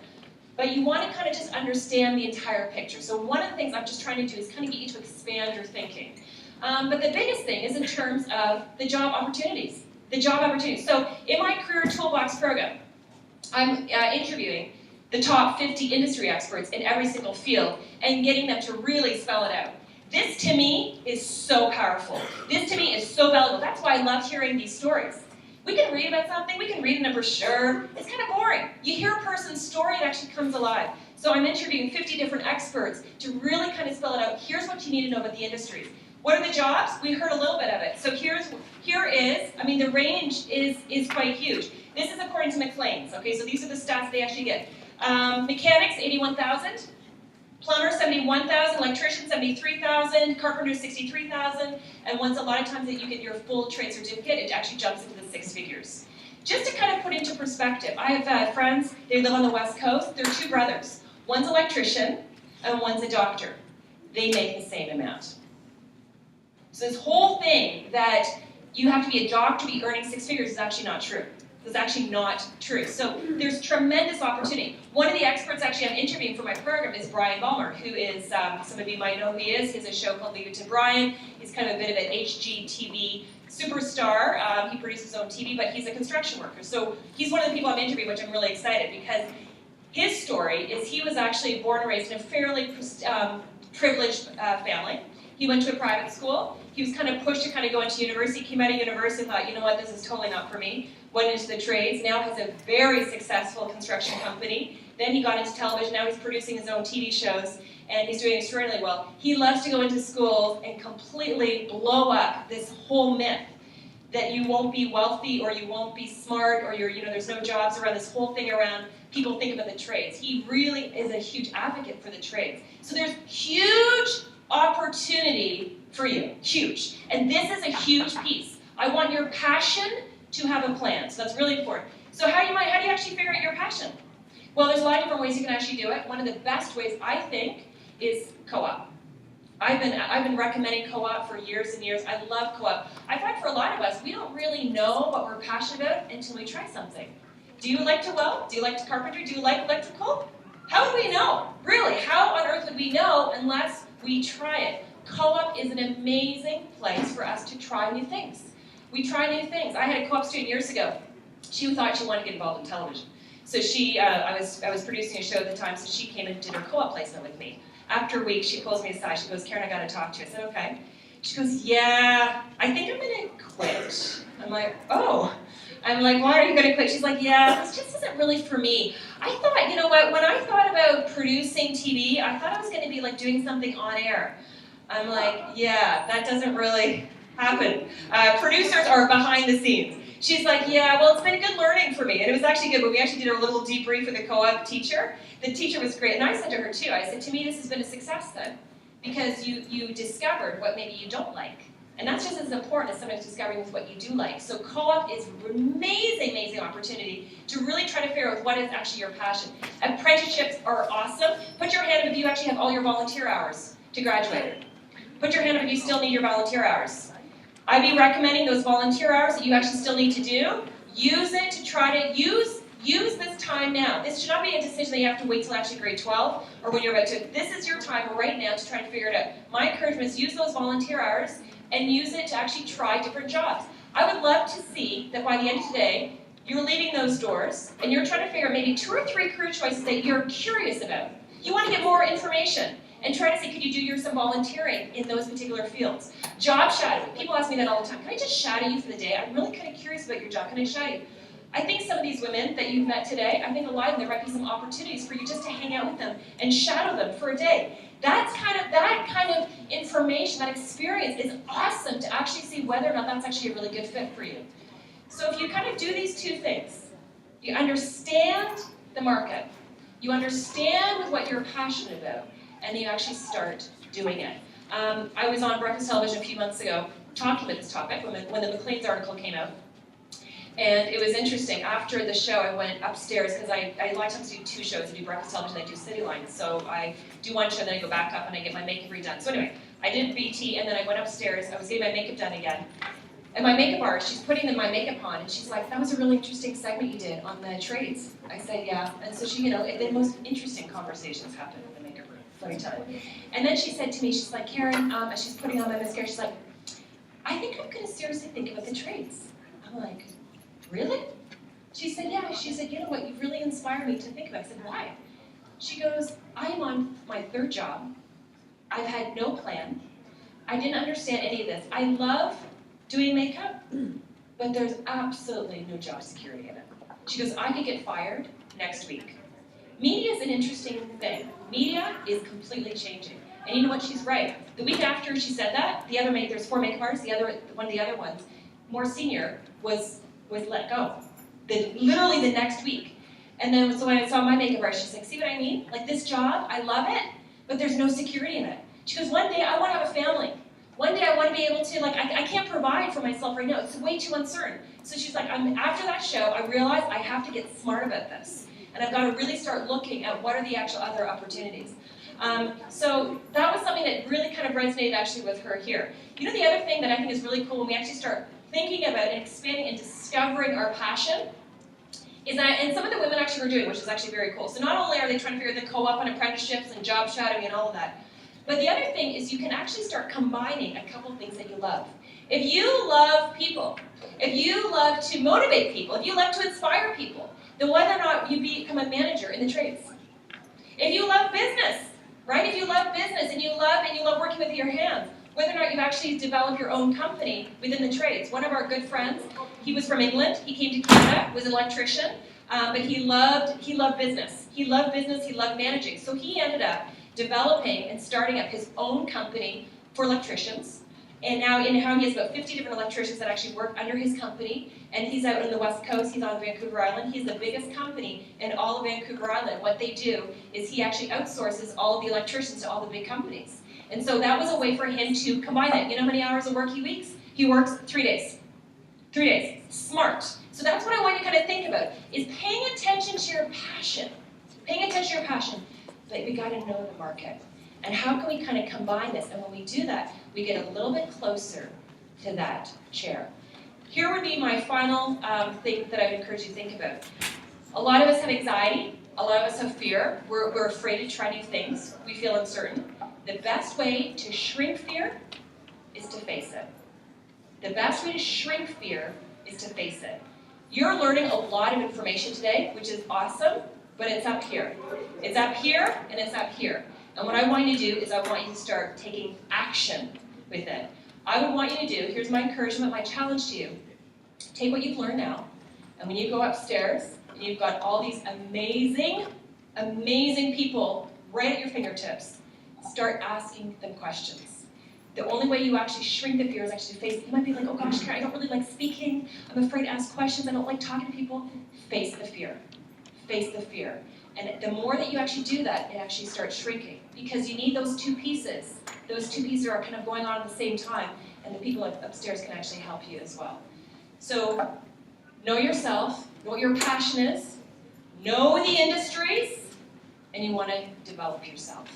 But you want to kind of just understand the entire picture. So one of the things I'm just trying to do is kind of get you to expand your thinking. But the biggest thing is in terms of the job opportunities. The job opportunities. So in my Career Toolbox program, I'm interviewing the top 50 industry experts in every single field and getting them to really spell it out. This to me is so powerful. This to me is so valuable. That's why I love hearing these stories. We can read about something, we can read in a brochure, it's kind of boring. You hear a person's story, it actually comes alive. So I'm interviewing 50 different experts to really kind of spell it out. Here's what you need to know about the industries. What are the jobs? We heard a little bit of it. So here is, I mean the range is quite huge. This is according to Maclean's, okay, so these are the stats they actually get. Mechanics, 81,000. Plumber, 71,000. Electrician, 73,000. Carpenter, 63,000. And once a lot of times that you get your full trade certificate, it actually jumps into the 6 figures. Just to kind of put into perspective, I have friends, they live on the West Coast, they're 2 brothers. One's an electrician and one's a doctor. They make the same amount. So this whole thing that you have to be a doctor to be earning 6 figures is actually not true. It's actually not true. So there's tremendous opportunity. One of the experts actually I'm interviewing for my program is Brian Balmer, who is, some of you might know who he is. He has a show called Leave It to Brian. He's kind of a bit of an HGTV superstar. He produces his own TV, but he's a construction worker. So he's one of the people I'm interviewing, which I'm really excited because his story is he was actually born and raised in a fairly privileged family. He went to a private school. He was kind of pushed to kind of go into university, came out of university and thought, you know what, this is totally not for me. Went into the trades, now has a very successful construction company. Then he got into television, now he's producing his own TV shows, and he's doing extraordinarily well. He loves to go into schools and completely blow up this whole myth that you won't be wealthy or you won't be smart or there's no jobs around this whole thing around people think about the trades. He really is a huge advocate for the trades. So there's huge opportunity for you, huge. And this is a huge piece. I want your passion to have a plan, so that's really important. So how do you actually figure out your passion? Well, there's a lot of different ways you can actually do it. One of the best ways, I think, is co-op. I've been recommending co-op for years and years. I love co-op. I find for a lot of us, we don't really know what we're passionate about until we try something. Do you like to weld? Do you like to carpentry? Do you like electrical? How would we know? Really, how on earth would we know unless we try it? Co-op is an amazing place for us to try new things. We try new things. I had a co-op student years ago. She thought she wanted to get involved in television. So I was producing a show at the time, so she came and did her co-op placement with me. After a week, she pulls me aside. She goes, Karen, I got to talk to you. I said, okay. She goes, yeah, I think I'm gonna quit. I'm like, oh. I'm like, why are you gonna quit? She's like, yeah, this just isn't really for me. I thought, you know what, when I thought about producing TV, I thought I was gonna be like doing something on air. I'm like, yeah, that doesn't really happen. Producers are behind the scenes. She's like, yeah, well, it's been good learning for me. And it was actually good when we actually did our little debrief with the co-op teacher. The teacher was great. And I said to her too, I said, to me, this has been a success then. Because you discovered what maybe you don't like. And that's just as important as sometimes discovering what you do like. So co-op is an amazing, amazing opportunity to really try to figure out what is actually your passion. Apprenticeships are awesome. Put your hand up if you actually have all your volunteer hours to graduate. Put your hand up if you still need your volunteer hours. I'd be recommending those volunteer hours that you actually still need to do. Use it to try to use this time now. This should not be a decision that you have to wait till actually grade 12 or when you're about to. This is your time right now to try to figure it out. My encouragement is use those volunteer hours and use it to actually try different jobs. I would love to see that by the end of today, you're leaving those doors and you're trying to figure out maybe 2 or 3 career choices that you're curious about. You want to get more information and try to see, could you do some volunteering in those particular fields? Job shadowing. People ask me that all the time. Can I just shadow you for the day? I'm really kind of curious about your job. Can I shadow you? I think some of these women that you've met today, I think a lot of them, there might be some opportunities for you just to hang out with them and shadow them for a day. That kind of information, that experience is awesome to actually see whether or not that's actually a really good fit for you. So if you kind of do these 2 things, you understand the market, you understand with what you're passionate about, and you actually start doing it. I was on Breakfast Television a few months ago talking about this topic when the Maclean's article came out. And it was interesting. After the show, I went upstairs because I a lot of times do 2 shows. I do Breakfast Television, I do City Line. So I do 1 show, then I go back up and I get my makeup redone. So anyway, I did BT and then I went upstairs. I was getting my makeup done again. And my makeup artist, she's putting my makeup on, and she's like, that was a really interesting segment you did on the trades. I said, yeah. And so she, the most interesting conversations happen in the makeup room. Let me tell you. And then she said to me, she's like, Karen, as she's putting on my mascara, she's like, I think I'm going to seriously think about the trades. I'm like, really? She said, yeah. She said, you know what, you've really inspired me to think about it. I said, why? She goes, I'm on my 3rd job. I've had no plan. I didn't understand any of this. I love doing makeup, but there's absolutely no job security in it. She goes, I could get fired next week. Media is an interesting thing. Media is completely changing. And you know what, she's right. The week after she said that, there's 4 makeup artists, one of the other ones, more senior, was let go. Literally the next week. And then so when I saw my makeup artist, she's like, see what I mean? Like this job, I love it, but there's no security in it. She goes, one day I want to have a family. One day I want to be able to, I can't provide for myself right now. It's way too uncertain. So she's like, after that show, I realized I have to get smart about this. And I've got to really start looking at what are the actual other opportunities. So that was something that really kind of resonated actually with her here. You know, the other thing that I think is really cool when we actually start thinking about and expanding and discovering our passion is that, and some of the women actually were doing, which is actually very cool. So not only are they trying to figure out the co-op and apprenticeships and job shadowing and all of that, but the other thing is you can actually start combining a couple things that you love. If you love people, if you love to motivate people, if you love to inspire people, then whether or not you become a manager in the trades. If you love business, right? If you love business and you love working with your hands, whether or not you've actually developed your own company within the trades. One of our good friends, he was from England, he came to Canada, was an electrician, but he loved business. He loved business, he loved managing. So he ended up developing and starting up his own company for electricians. And now he has about 50 different electricians that actually work under his company. And he's out on the West Coast, he's on Vancouver Island. He's the biggest company in all of Vancouver Island. What they do is he actually outsources all of the electricians to all the big companies. And so that was a way for him to combine that. You know how many hours of work he weeks? He works 3 days. 3 days. Smart. So that's what I want you to kind of think about, is paying attention to your passion. Paying attention to your passion. But we got to know the market. And how can we kind of combine this? And when we do that, we get a little bit closer to that chair. Here would be my final thing that I would encourage you to think about. A lot of us have anxiety. A lot of us have fear. We're afraid to try new things. We feel uncertain. The best way to shrink fear is to face it. The best way to shrink fear is to face it. You're learning a lot of information today, which is awesome, but it's up here. It's up here and it's up here. And what I want you to do is I want you to start taking action with it. I would want you to do, here's my encouragement, my challenge to you. Take what you've learned now, and when you go upstairs, and you've got all these amazing, amazing people right at your fingertips, start asking them questions. The only way you actually shrink the fear is actually face it. You might be like, oh gosh, Karen, I don't really like speaking. I'm afraid to ask questions. I don't like talking to people. Face the fear. Face the fear. And the more that you actually do that, it actually starts shrinking. Because you need those two pieces. Those two pieces are kind of going on at the same time. And the people upstairs can actually help you as well. So, know yourself. Know what your passion is. Know the industries. And you want to develop yourself.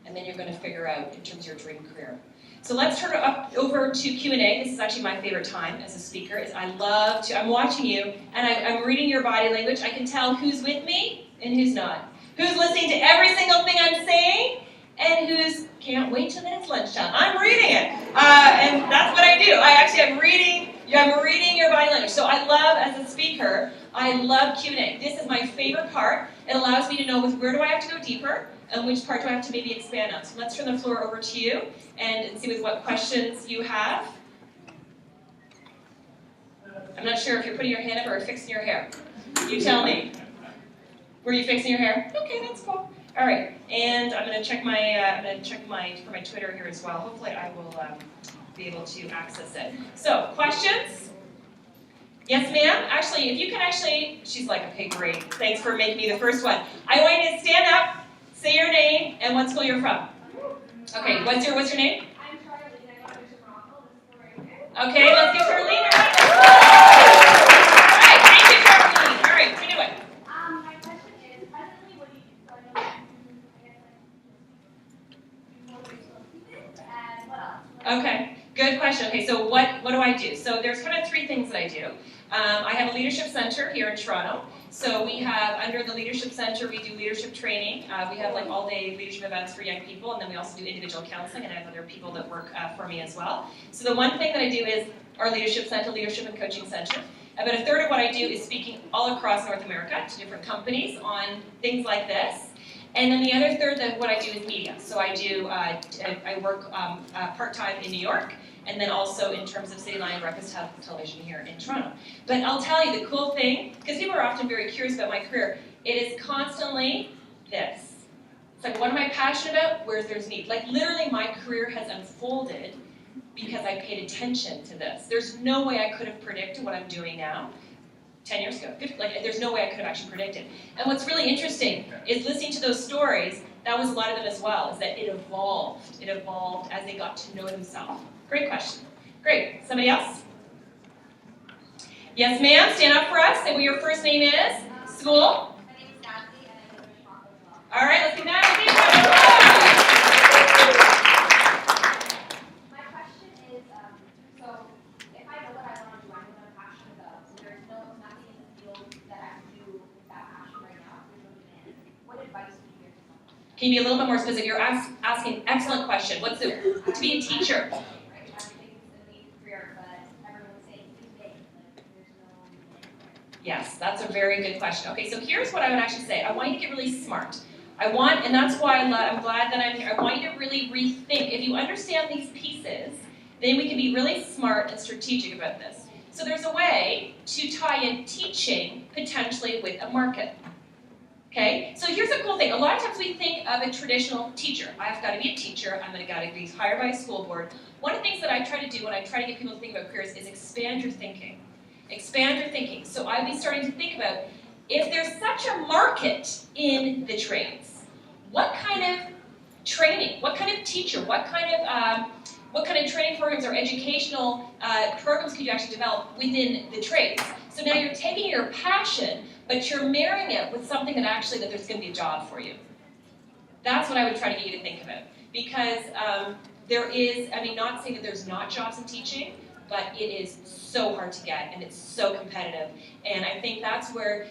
And then you're going to figure out in terms of your dream career. So let's turn it over to Q&A. This is actually my favorite time as a speaker. I'm watching you, and I'm reading your body language. I can tell who's with me and who's not. Who's listening to every single thing I'm saying, and who's can't wait till it's lunchtime. I'm reading it, and that's what I do. I'm reading your body language. So I love, as a speaker, I love Q&A. This is my favorite part. It allows me to know where do I have to go deeper, and which part do I have to maybe expand on. So let's turn the floor over to you and see with what questions you have. I'm not sure if you're putting your hand up or fixing your hair. You tell me. Were you fixing your hair? Okay, that's cool. All right, and I'm going to check for my Twitter here as well. Hopefully, I will be able to access it. So, questions? Yes, ma'am. Actually, if you can she's like, okay, great. Thanks for making me the first one. I want you to stand up. Say your name and what school you're from. Okay, what's your name? I'm Charlie, and I got to Toronto. This is right here. Okay, let's give Charlene a round. All right, thank you, Charlene. All right, renew it. My question is, presently, what do you do? And what else? Okay, good question. Okay, so what do I do? So there's kind of three things that I do. I have a leadership center here in Toronto. So we have, under the leadership center, we do leadership training. We have like all-day leadership events for young people, and then we also do individual counseling, and I have other people that work for me as well. So the one thing that I do is our leadership center, leadership and coaching center. About a third of what I do is speaking all across North America to different companies on things like this. And then the other third of what I do is media. So I work part-time in New York, and then also in terms of City Line Breakfast Hub Television here in Toronto. But I'll tell you the cool thing, because people are often very curious about my career, it is constantly this. It's like, what am I passionate about? Where there's need. Like, literally, my career has unfolded because I paid attention to this. There's no way I could have predicted what I'm doing now 10 years ago. There's no way I could have actually predicted. And what's really interesting is listening to those stories, that was a lot of them as well, is that it evolved. It evolved as they got to know themselves. Great question. Great. Somebody else? Yes, ma'am. Stand up for us. Say what your first name is. School. My name is Natalie, and I live in Toronto as well. All right, let's give Natalie. My question is, so if I know what I want to do, I know what I'm passionate about, so there's nothing in the field that I can do with that passion right now, there's no demand. What advice would you give to someone? Can you be a little bit more specific? You're asking excellent question. To be a teacher? Yes, that's a very good question. Okay, so here's what I would actually say. I want you to get really smart. And that's why I'm glad that I'm here. I want you to really rethink. If you understand these pieces, then we can be really smart and strategic about this. So there's a way to tie in teaching potentially with a market. Okay, so here's a cool thing. A lot of times we think of a traditional teacher. I've got to be a teacher. I'm going to be hired by a school board. One of the things that I try to do when I try to get people to think about careers is expand your thinking. Expand your thinking. So I'd be starting to think about, if there's such a market in the trades, what kind of training, what kind of teacher, what kind of training programs or educational programs could you actually develop within the trades? So now you're taking your passion, but you're marrying it with something that there's going to be a job for you. That's what I would try to get you to think about. Because there is, not saying that there's not jobs in teaching, but it is so hard to get, and it's so competitive. And I think that's where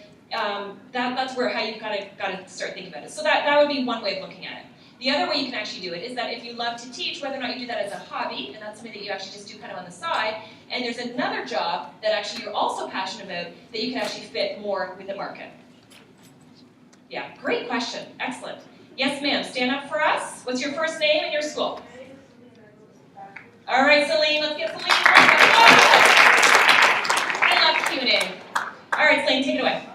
that's where how you've got to start thinking about it. So that would be one way of looking at it. The other way you can actually do it is that if you love to teach, whether or not you do that as a hobby, and that's something that you actually just do kind of on the side, and there's another job that actually you're also passionate about that you can actually fit more with the market. Yeah, great question. Excellent. Yes, ma'am. Stand up for us. What's your first name and your school? All right, Celine, let's get Celine. I love Q&A. All right, Celine, take it away.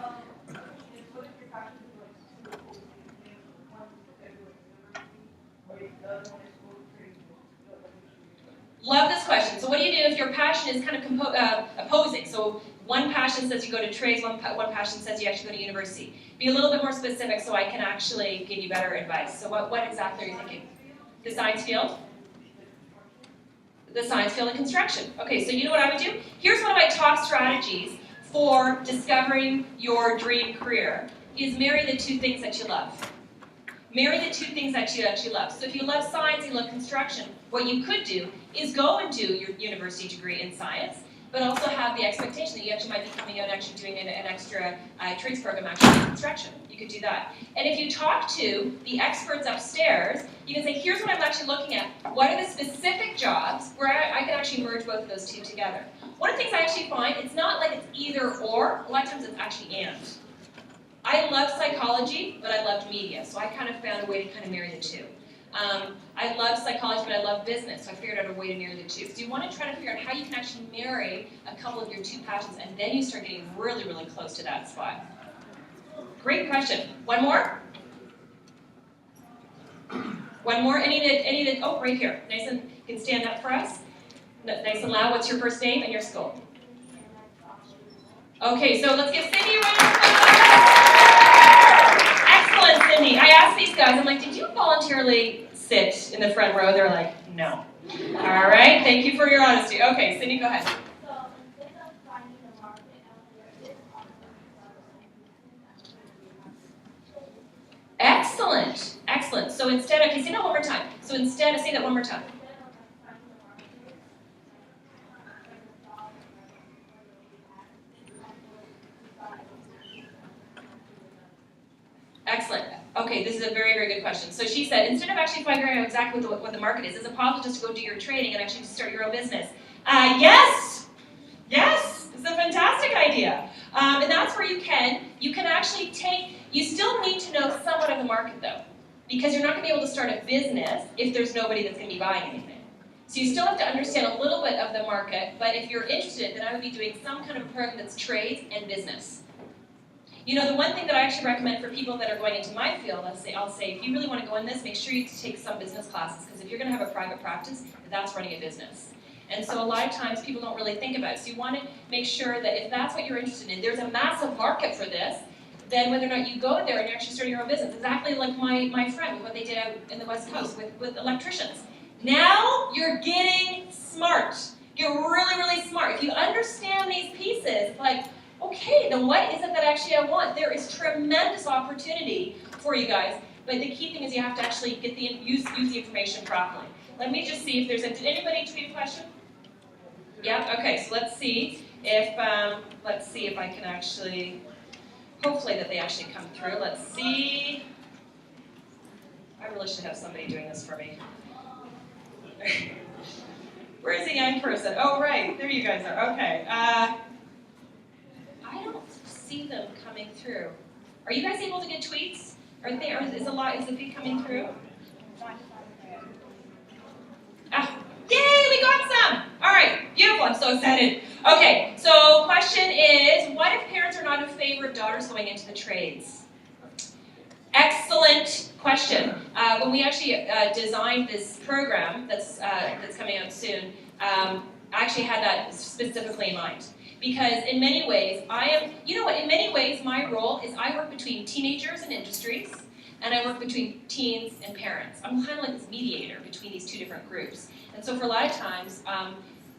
Love this question. So what do you do if your passion is kind of opposing? So one passion says you go to trades, one passion says you actually go to university. Be a little bit more specific so I can actually give you better advice. So what exactly are you thinking? The science field? The science field and construction. Okay, so you know what I would do? Here's one of my top strategies for discovering your dream career, is marry the two things that you love. Marry the two things that you actually love. So if you love science, you love construction, what you could do is go and do your university degree in science, but also have the expectation that you actually might be coming out and actually doing an extra trades program actually in construction. You could do that. And if you talk to the experts upstairs, you can say, here's what I'm actually looking at. What are the specific jobs where I can actually merge both of those two together? One of the things I actually find, it's not like it's either or, a lot of times it's actually and. I love psychology, but I loved media, so I kind of found a way to kind of marry the two. I love psychology, but I love business, so I figured out a way to marry the two. So you want to try to figure out how you can actually marry a couple of your two passions, and then you start getting really, really close to that spot. Great question. One more? One more? Any that, oh, right here. Nice and, you can stand up for us. Nice and loud. What's your first name and your school? Okay, so let's give Cindy a round of applause. Excellent, Cindy. I asked these guys, I'm like, did you voluntarily sit in the front row? They're like, no. All right, thank you for your honesty. Okay, Cindy, go ahead. Excellent, excellent. So instead, okay, say that one more time. So instead, say that one more time. Excellent. Okay, this is a very, very good question. So she said, instead of actually figuring out exactly what the market is it possible just to go do your trading and actually start your own business? Yes! Yes! It's a fantastic idea. And that's where you can actually you still need to know somewhat of the market though, because you're not going to be able to start a business if there's nobody that's going to be buying anything. So you still have to understand a little bit of the market, but if you're interested, then I would be doing some kind of program that's trades and business. You know, the one thing that I actually recommend for people that are going into my field, I'll say, if you really want to go in this, make sure you take some business classes, because if you're going to have a private practice, that's running a business. And so a lot of times people don't really think about it. So you want to make sure that if that's what you're interested in, there's a massive market for this, then whether or not you go there and you actually start your own business. Exactly like my friend, what they did out in the West Coast with electricians. Now you're getting smart. You're really, really smart. If you understand these pieces, like, okay, then what is it that actually I want? There is tremendous opportunity for you guys, but the key thing is you have to actually get use the information properly. Let me just see if there's did anybody tweet a question? Yeah, okay, so let's see if I can actually, hopefully that they actually come through. Let's see. I really should have somebody doing this for me. Where's the young person? Oh, right, there you guys are, okay. I don't see them coming through. Are you guys able to get tweets? Is the feed coming through? Yay, we got some! All right, beautiful, I'm so excited. Okay, so question is, what if parents are not in favor of daughters going into the trades? Excellent question. When we actually designed this program that's coming out soon, I actually had that specifically in mind. Because in many ways, in many ways my role is I work between teenagers and industries, and I work between teens and parents. I'm kind of like this mediator between these two different groups. And so for a lot of times,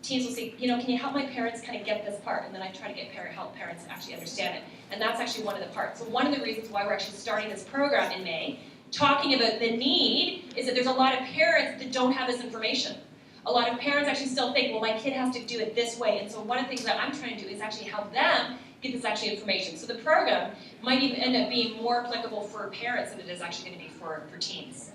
teens will say, can you help my parents kind of get this part? And then I try to help parents actually understand it. And that's actually one of the parts. So one of the reasons why we're actually starting this program in May, talking about the need, is that there's a lot of parents that don't have this information. A lot of parents actually still think, well, my kid has to do it this way. And so one of the things that I'm trying to do is actually help them get this actually information. So the program might even end up being more applicable for parents than it is actually going to be for teens.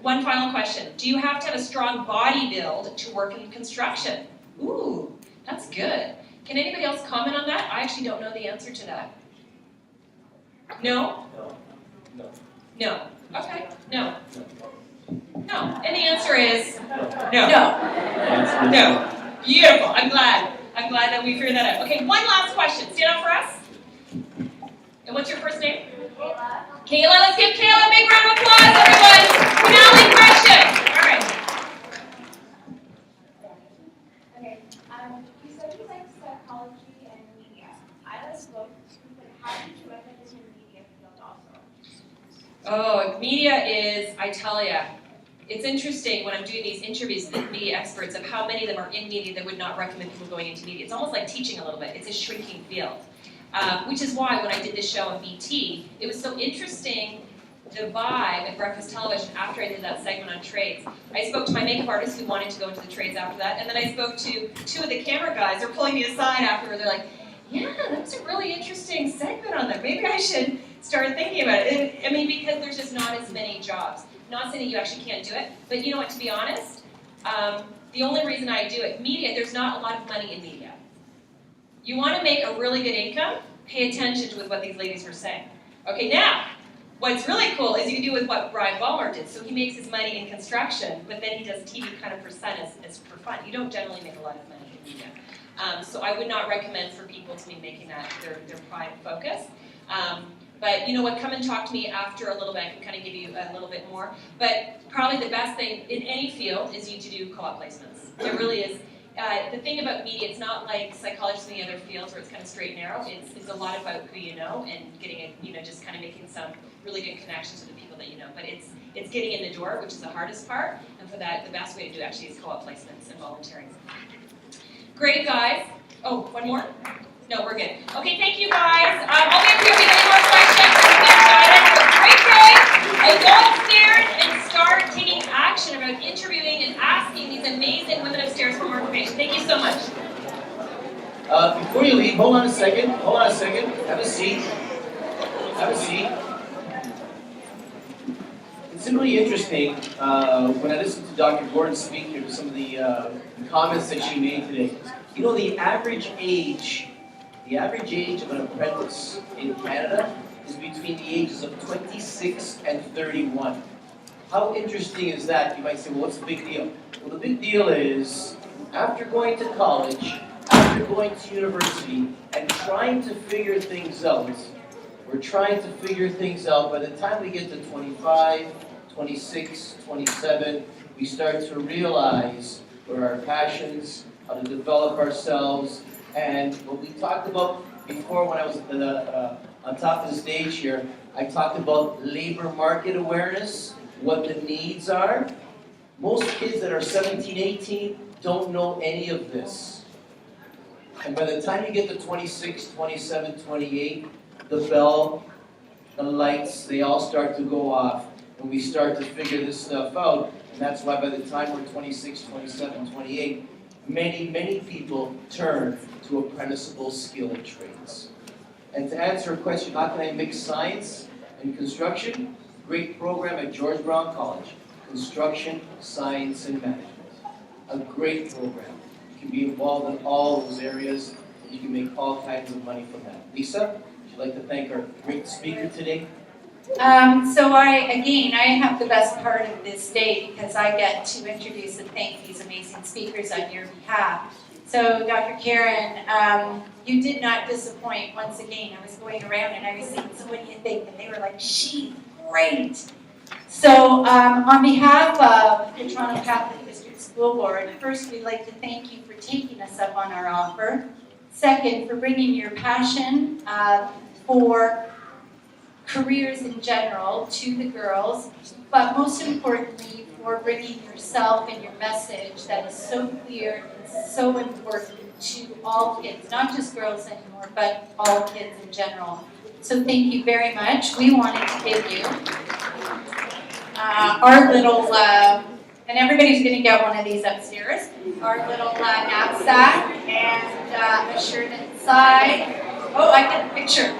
One final question. Do you have to have a strong body build to work in construction? Ooh, that's good. Can anybody else comment on that? I actually don't know the answer to that. No? No. No. Okay. No. No. No. And the answer is no. That's No. Beautiful. I'm glad that we figured that out. Okay, one last question. Stand up for us. And what's your first name? Kayla. Kayla, let's give Kayla a big round of applause, everyone. Finale question. All right. Okay, you said you like psychology and media. I like both, but how did you end up in the media field also? Oh, media is, I tell ya, it's interesting when I'm doing these interviews with media experts of how many of them are in media that would not recommend people going into media. It's almost like teaching a little bit. It's a shrinking field. Which is why when I did this show on BT, it was so interesting, the vibe at Breakfast Television after I did that segment on trades. I spoke to my makeup artist who wanted to go into the trades after that, and then I spoke to two of the camera guys. They're pulling me aside afterward. They're like, yeah, that was a really interesting segment on there. Maybe I should start thinking about it. I mean, because there's just not as many jobs. Not saying that you actually can't do it, but you know what, to be honest, the only reason I do it, media, there's not a lot of money in media. You want to make a really good income, pay attention to what these ladies were saying. Okay, now, what's really cool is you can do with what Brian Ballmer did. So he makes his money in construction, but then he does TV kind of for fun as for fun. You don't generally make a lot of money in media. So I would not recommend for people to be making that their prime focus. But you know what, come and talk to me after a little bit. I can kind of give you a little bit more. But probably the best thing in any field is you to do co-op placements. There really is. The thing about media, it's not like psychology and the other fields where it's kind of straight and narrow. It's a lot about who you know and getting it, just kind of making some really good connections with the people that you know. But it's getting in the door, which is the hardest part. And for that, the best way to do it actually is co-op placements and volunteering. Great, guys. Oh, one more? No, we're good. Okay, thank you, guys. I'll be up here if you have any more questions. Great day. And go upstairs and start taking action about interviewing and asking these amazing women upstairs for more information. Thank you so much. Before you leave, hold on a second. Have a seat. It's really interesting when I listened to Dr. Gordon speak here, some of the comments that she made today. You know, the average age of an apprentice in Canada is between the ages of 26 and 31. How interesting is that? You might say, well, what's the big deal? Well, the big deal is, after going to college, after going to university, and trying to figure things out, by the time we get to 25, 26, 27, we start to realize where our passions, how to develop ourselves, and what we talked about before when I was on top of the stage here, I talked about labor market awareness, what the needs are. Most kids that are 17, 18 don't know any of this. And by the time you get to 26, 27, 28, the bell, the lights, they all start to go off. And we start to figure this stuff out. And that's why by the time we're 26, 27, 28, many people turn to apprenticeable skilled trades. And to answer a question, how can I mix science and construction? Great program at George Brown College. Construction, science, and management. A great program. You can be involved in all those areas, and you can make all kinds of money from that. Lisa, would you like to thank our great speaker today? So I have the best part of this day because I get to introduce and thank these amazing speakers on your behalf. So Dr. Karen, you did not disappoint once again. I was going around and I was saying, so what do you think? And they were like, she's great. So on behalf of the Toronto Catholic District School Board, first we'd like to thank you for taking us up on our offer. Second, for bringing your passion for careers in general to the girls, but most importantly for bringing yourself and your message that is so clear and so important to all kids, not just girls anymore, but all kids in general. So thank you very much. We wanted to give you our little, and everybody's going to get one of these upstairs, our little knapsack and a shirt inside. Oh, I got a picture.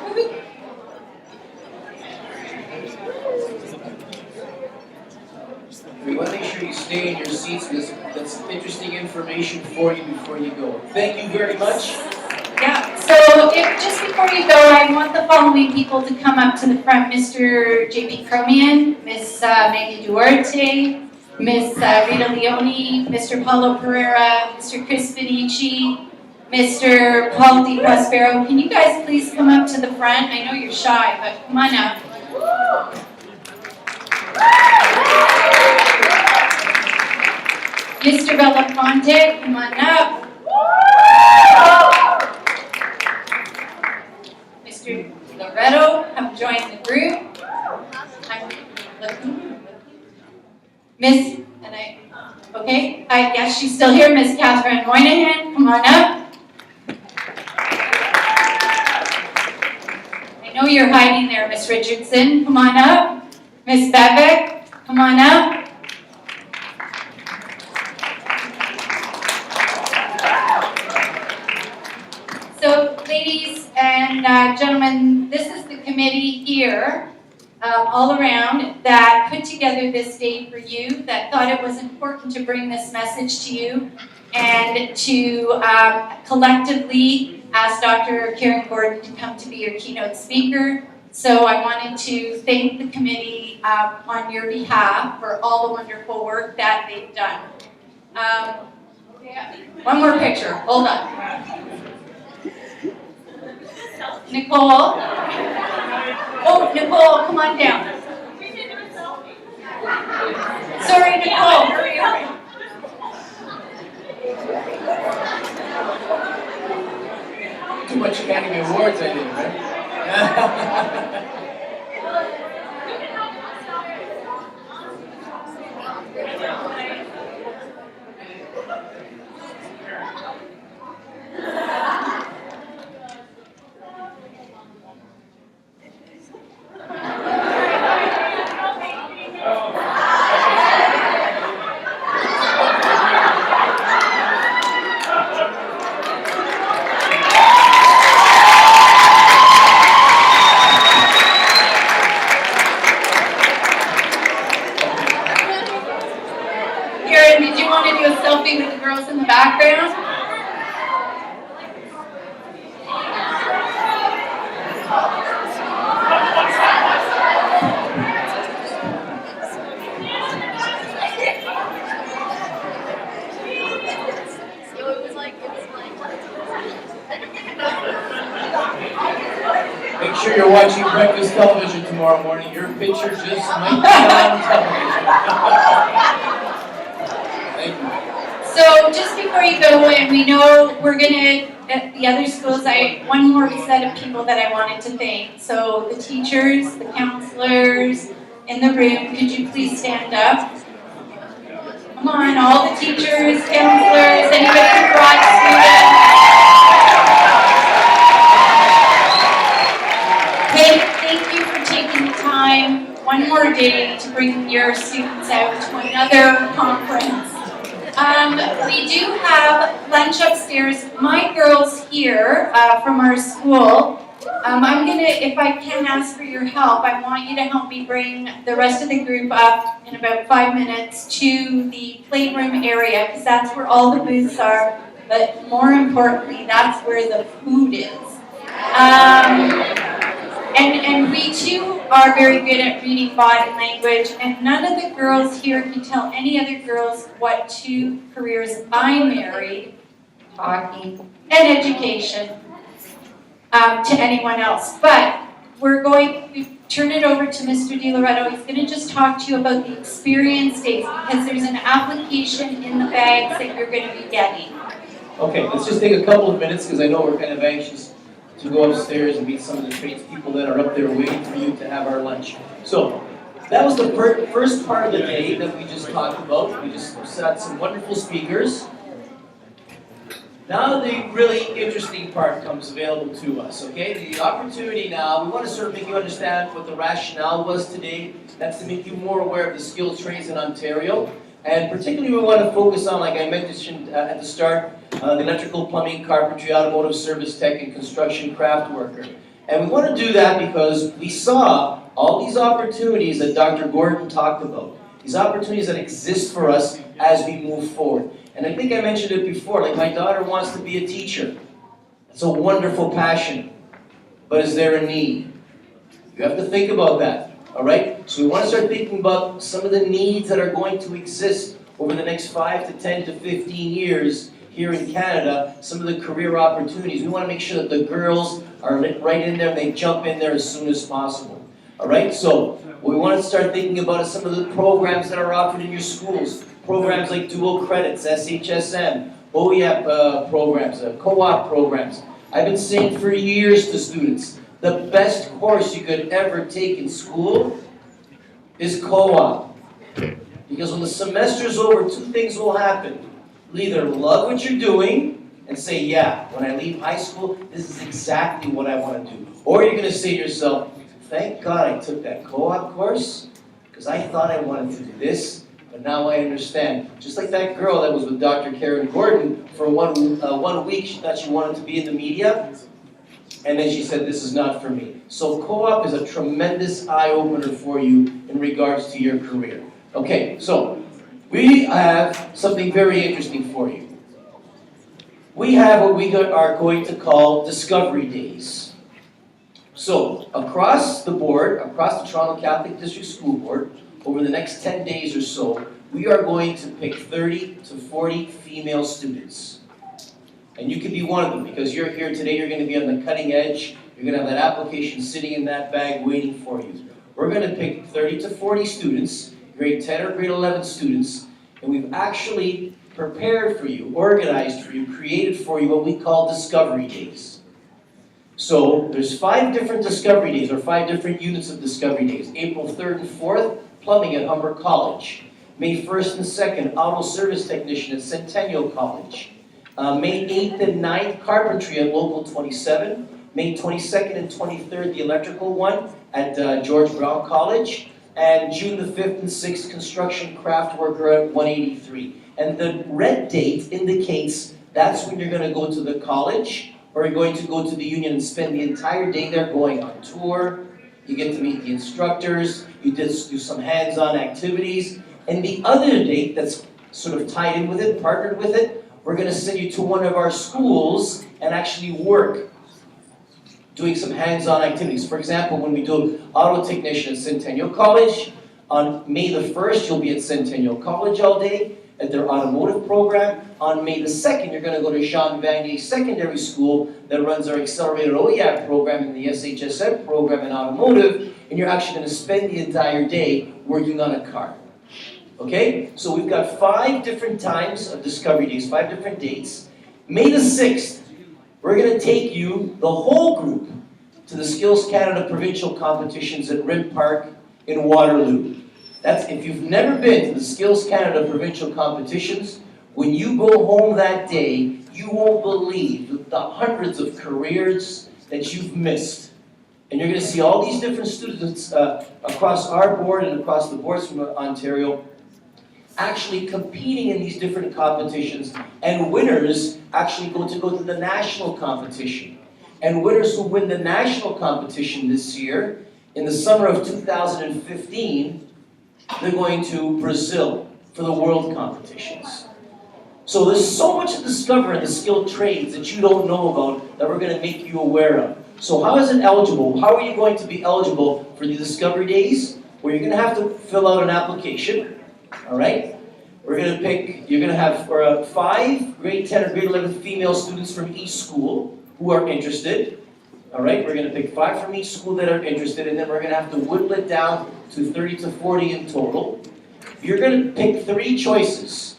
We want to make sure you stay in your seats because that's interesting information for you before you go. Thank you very much. Yeah, so just before you go, I want the following people to come up to the front. Mr. J.B. Cromian, Miss Maggie Duarte, Miss Rita Leone, Mr. Paulo Pereira, Mr. Chris Benici, Mr. Paul Di Prospero. Can you guys please come up to the front? I know you're shy, but come on up. Mr. Belafonte, come on up. Mr. Loretto, have joined the group. I'm looking. Miss, okay, I guess she's still here, Miss Catherine Moynihan, come on up. I know you're hiding there, Miss Richardson, come on up. Miss Bevick, come on up. So, ladies and gentlemen, this is the committee here, all around, that put together this day for you, that thought it was important to bring this message to you, and to collectively ask Dr. Karen Gordon to come to be your keynote speaker. So I wanted to thank the committee on your behalf for all the wonderful work that they've done. One more picture, hold on. Nicole. Oh, Nicole, come on down. Sorry, Nicole, hurry up. Too much Academy Awards, I think, right? Karen, did you want to do a selfie with the girls in the background? Make sure you're watching breakfast television tomorrow morning. Your picture just might be on television. Thank you. So just before you go, and we know we're gonna, at the other schools, one more set of people that I wanted to thank. So the teachers, the counselors in the room, could you please stand up? Come on, all the teachers, counselors, anybody who brought students. Thank you for taking the time, one more day, to bring your students out to another conference. We do have lunch upstairs. My girls here from our school, I'm gonna, if I can ask for your help, I want you to help me bring the rest of the group up in about 5 minutes to the playroom area, because that's where all the booths are, but more importantly, that's where the food is. And we too are very good at reading body language, and none of the girls here can tell any other girls what 2 careers I married, hockey and education, to anyone else. But we're going to turn it over to Mr. Di Loretto. He's going to just talk to you about the experience days, because there's an application in the bags that you're going to be getting. Okay, let's just take a couple of minutes because I know we're kind of anxious to go upstairs and meet some of the tradespeople that are up there waiting for you to have our lunch. So, that was the first part of the day that we just talked about. We just had some wonderful speakers. Now the really interesting part comes available to us, okay? The opportunity now, we want to sort of make you understand what the rationale was today. That's to make you more aware of the skilled trades in Ontario. And particularly we want to focus on, like I mentioned at the start, the electrical, plumbing, carpentry, automotive, service tech, and construction craft worker. And we want to do that because we saw all these opportunities that Dr. Gordon talked about. These opportunities that exist for us as we move forward. And I think I mentioned it before, like my daughter wants to be a teacher. It's a wonderful passion. But is there a need? You have to think about that. All right? So we want to start thinking about some of the needs that are going to exist over the next 5 to 10 to 15 years here in Canada, some of the career opportunities. We want to make sure that the girls are right in there and they jump in there as soon as possible. All right? So what we want to start thinking about is some of the programs that are offered in your schools. Programs like dual credits, SHSM, OEP programs, co-op programs. I've been saying for years to students, the best course you could ever take in school is co-op. Because when the semester's over, 2 things will happen. You'll either love what you're doing and say, yeah, when I leave high school, this is exactly what I want to do. Or you're going to say to yourself, thank God I took that co-op course, because I thought I wanted to do this, but now I understand. Just like that girl that was with Dr. Karen Gordon for one week, she thought she wanted to be in the media, and then she said, this is not for me. So co-op is a tremendous eye-opener for you in regards to your career. Okay, so we have something very interesting for you. We have what we are going to call Discovery Days. So, across the board, across the Toronto Catholic District School Board, over the next 10 days or so, we are going to pick 30 to 40 female students. And you can be one of them, because you're here today, you're going to be on the cutting edge, you're going to have that application sitting in that bag waiting for you. We're going to pick 30 to 40 students, grade 10 or grade 11 students, and we've actually prepared for you, organized for you, created for you what we call Discovery Days. So there's 5 different Discovery Days, or 5 different units of Discovery Days. April 3rd and 4th, plumbing at Humber College. May 1st and 2nd, auto service technician at Centennial College. May 8th and 9th, carpentry at Local 27. May 22nd and 23rd, the electrical one at George Brown College. And June the 5th and 6th, construction craft worker at 183. And the red date indicates that's when you're going to go to the college, or you're going to go to the union and spend the entire day there going on tour. You get to meet the instructors, you do some hands-on activities. And the other date that's sort of tied in with it, partnered with it, we're going to send you to one of our schools and actually work doing some hands-on activities. For example, when we do auto technician at Centennial College, on May the 1st, you'll be at Centennial College all day at their automotive program. On May the 2nd, you're going to go to Jean Vanier Secondary School that runs our accelerated OEAP program and the SHSM program in automotive, and you're actually going to spend the entire day working on a car. Okay? So we've got 5 different times of Discovery Days, 5 different dates. May the 6th, we're going to take you, the whole group, to the Skills Canada provincial competitions at Rim Park in Waterloo. That's, if you've never been to the Skills Canada provincial competitions, when you go home that day, you won't believe the hundreds of careers that you've missed. And you're going to see all these different students across our board and across the boards from Ontario actually competing in these different competitions, and winners actually go to the national competition. And winners who win the national competition this year, in the summer of 2015, they're going to Brazil for the world competitions. So there's so much to discover in the skilled trades that you don't know about that we're going to make you aware of. So how is it eligible? How are you going to be eligible for the Discovery Days? Well, you're going to have to fill out an application. All right? We're going to pick, you're going to have 5 grade 10 or grade 11 female students from each school who are interested. All right? We're going to pick 5 from each school that are interested, and then we're going to have to whittle it down to 30 to 40 in total. You're going to pick 3 choices.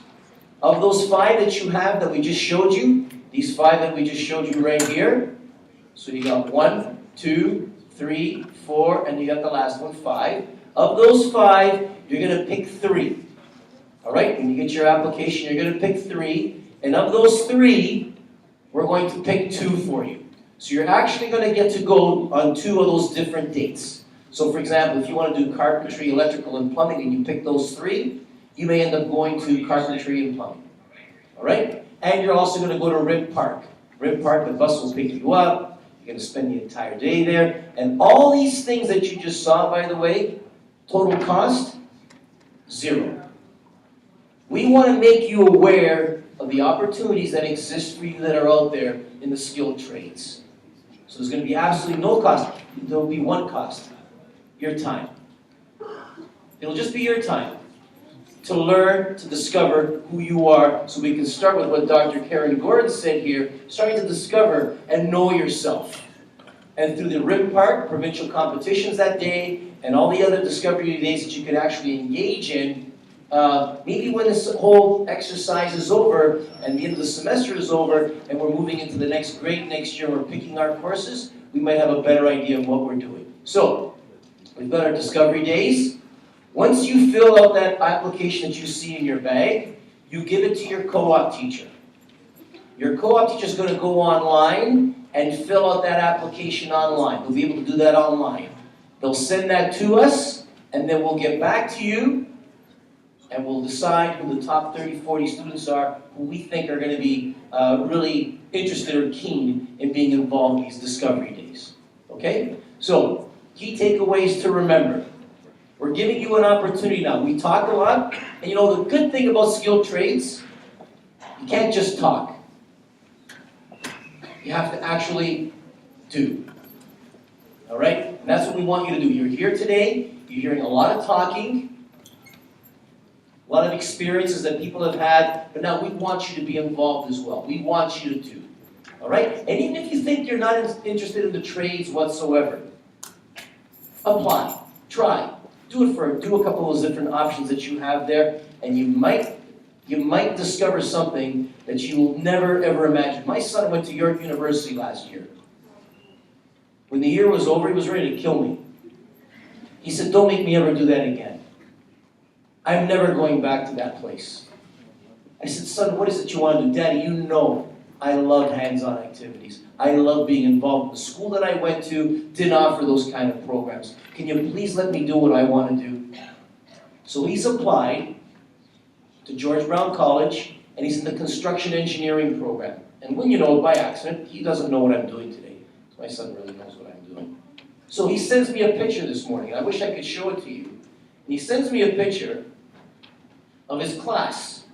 Of those 5 that you have that we just showed you, these 5 that we just showed you right here, so you got 1, 2, 3, 4, and you got the last one, 5. Of those 5, you're going to pick 3. All right, when you get your application, you're going to pick 3. And of those 3, we're going to pick 2 for you. So you're actually going to get to go on 2 of those different dates. So for example, if you want to do carpentry, electrical, and plumbing, and you pick those 3, you may end up going to carpentry and plumbing. All right? And you're also going to go to Rim Park. Rim Park, the bus will pick you up. You're going to spend the entire day there. And all these things that you just saw, by the way, total cost, 0. We want to make you aware of the opportunities that exist for you that are out there in the skilled trades. So there's going to be absolutely no cost. There will be one cost, your time. It'll just be your time to learn, to discover who you are, so we can start with what Dr. Karen Gordon said here, starting to discover and know yourself. And through the RIM Park, provincial competitions that day, and all the other discovery days that you can actually engage in, maybe when this whole exercise is over, and the end of the semester is over, and we're moving into the next grade next year, we're picking our courses, we might have a better idea of what we're doing. So, we've got our discovery days. Once you fill out that application that you see in your bag, you give it to your co-op teacher. Your co-op teacher is going to go online and fill out that application online. They'll be able to do that online. They'll send that to us, and then we'll get back to you, and we'll decide who the top 30, 40 students are who we think are going to be really interested or keen in being involved in these discovery days. Okay? So, key takeaways to remember. We're giving you an opportunity now. We talk a lot, and you know the good thing about skilled trades, you can't just talk. You have to actually do. All right? And that's what we want you to do. You're here today, you're hearing a lot of talking, a lot of experiences that people have had, but now we want you to be involved as well. We want you to do. All right? And even if you think you're not interested in the trades whatsoever, apply. Try. Do a couple of those different options that you have there, and you might discover something that you will never ever imagine. My son went to York University last year. When the year was over, he was ready to kill me. He said, "Don't make me ever do that again. I'm never going back to that place." I said, "Son, what is it you want to do?" "Daddy, you know I love hands-on activities. I love being involved. The school that I went to didn't offer those kind of programs. Can you please let me do what I want to do?" So he's applied to George Brown College, and he's in the construction engineering program. And when you know it by accident, he doesn't know what I'm doing today. My son really knows what I'm doing. So he sends me a picture this morning, and I wish I could show it to you. And he sends me a picture of his class.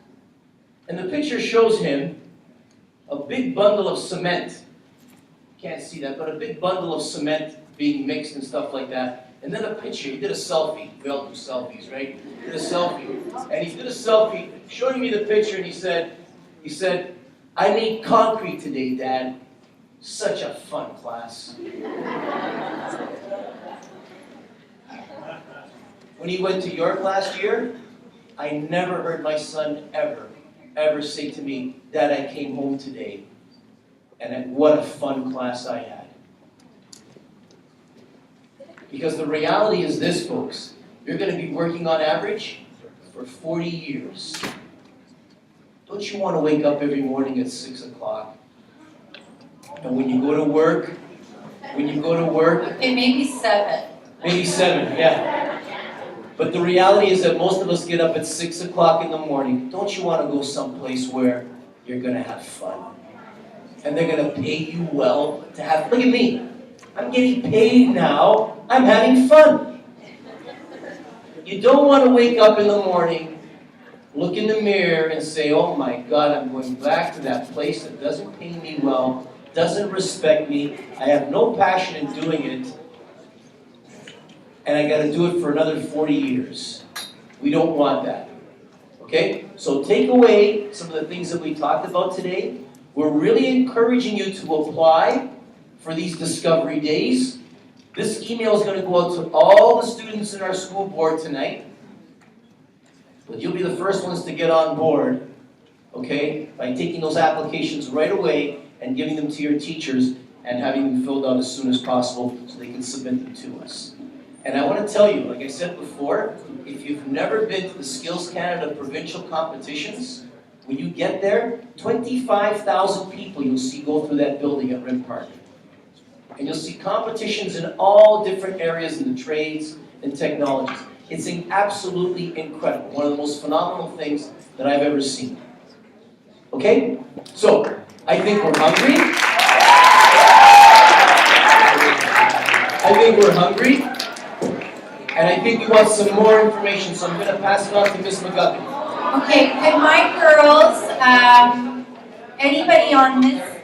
And the picture shows him a big bundle of cement. Can't see that, but a big bundle of cement being mixed and stuff like that. And then a picture, he did a selfie. We all do selfies, right? He did a selfie. And he did a selfie showing me the picture, and he said, "I made concrete today, Dad. Such a fun class." When he went to York last year, I never heard my son ever say to me, "Dad, I came home today, and what a fun class I had." Because the reality is this, folks. You're going to be working on average for 40 years. Don't you want to wake up every morning at 6 o'clock? And when you go to work, It may be 7. maybe 7, yeah. But the reality is that most of us get up at 6 o'clock in the morning. Don't you want to go someplace where you're going to have fun? And they're going to pay you well to have, look at me. I'm getting paid now. I'm having fun. You don't want to wake up in the morning, look in the mirror and say, "Oh my God, I'm going back to that place that doesn't pay me well, doesn't respect me, I have no passion in doing it, and I got to do it for another 40 years. We don't want that. Okay? So take away some of the things that we talked about today. We're really encouraging you to apply for these discovery days. This email is going to go out to all the students in our school board tonight. But you'll be the first ones to get on board, okay, by taking those applications right away and giving them to your teachers and having them filled out as soon as possible so they can submit them to us. And I want to tell you, like I said before, if you've never been to the Skills Canada provincial competitions, when you get there, 25,000 people you'll see go through that building at RIM Park. And you'll see competitions in all different areas in the trades and technologies. It's absolutely incredible. One of the most phenomenal things that I've ever seen. Okay? So, I think we're hungry. And I think we want some more information, so I'm going to pass it on to Ms. McGuffin. Okay, good night, girls. Anybody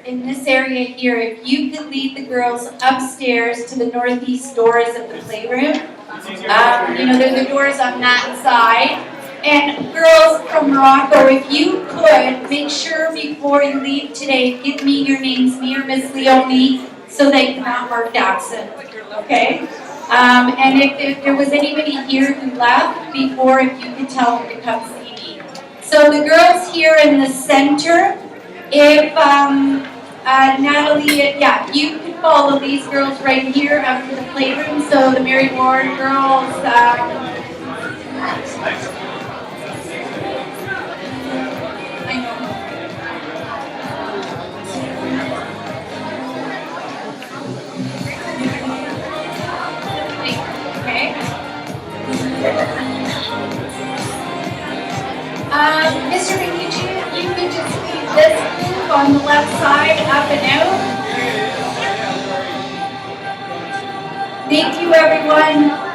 in this area here, if you could lead the girls upstairs to the northeast doors of the playroom, There's the doors on that side. And girls from Morocco, if you could, make sure before you leave today, give me your names, me or Miss Leone, so they cannot mark absent, okay? And if there was anybody here who left before, if you could tell them to come see me. So the girls here in the center, if Natalie, you could follow these girls right here after the playroom. So the Mary Ward girls, Mr. Minichi, you can just leave this group on the left side up and out. Thank you, everyone.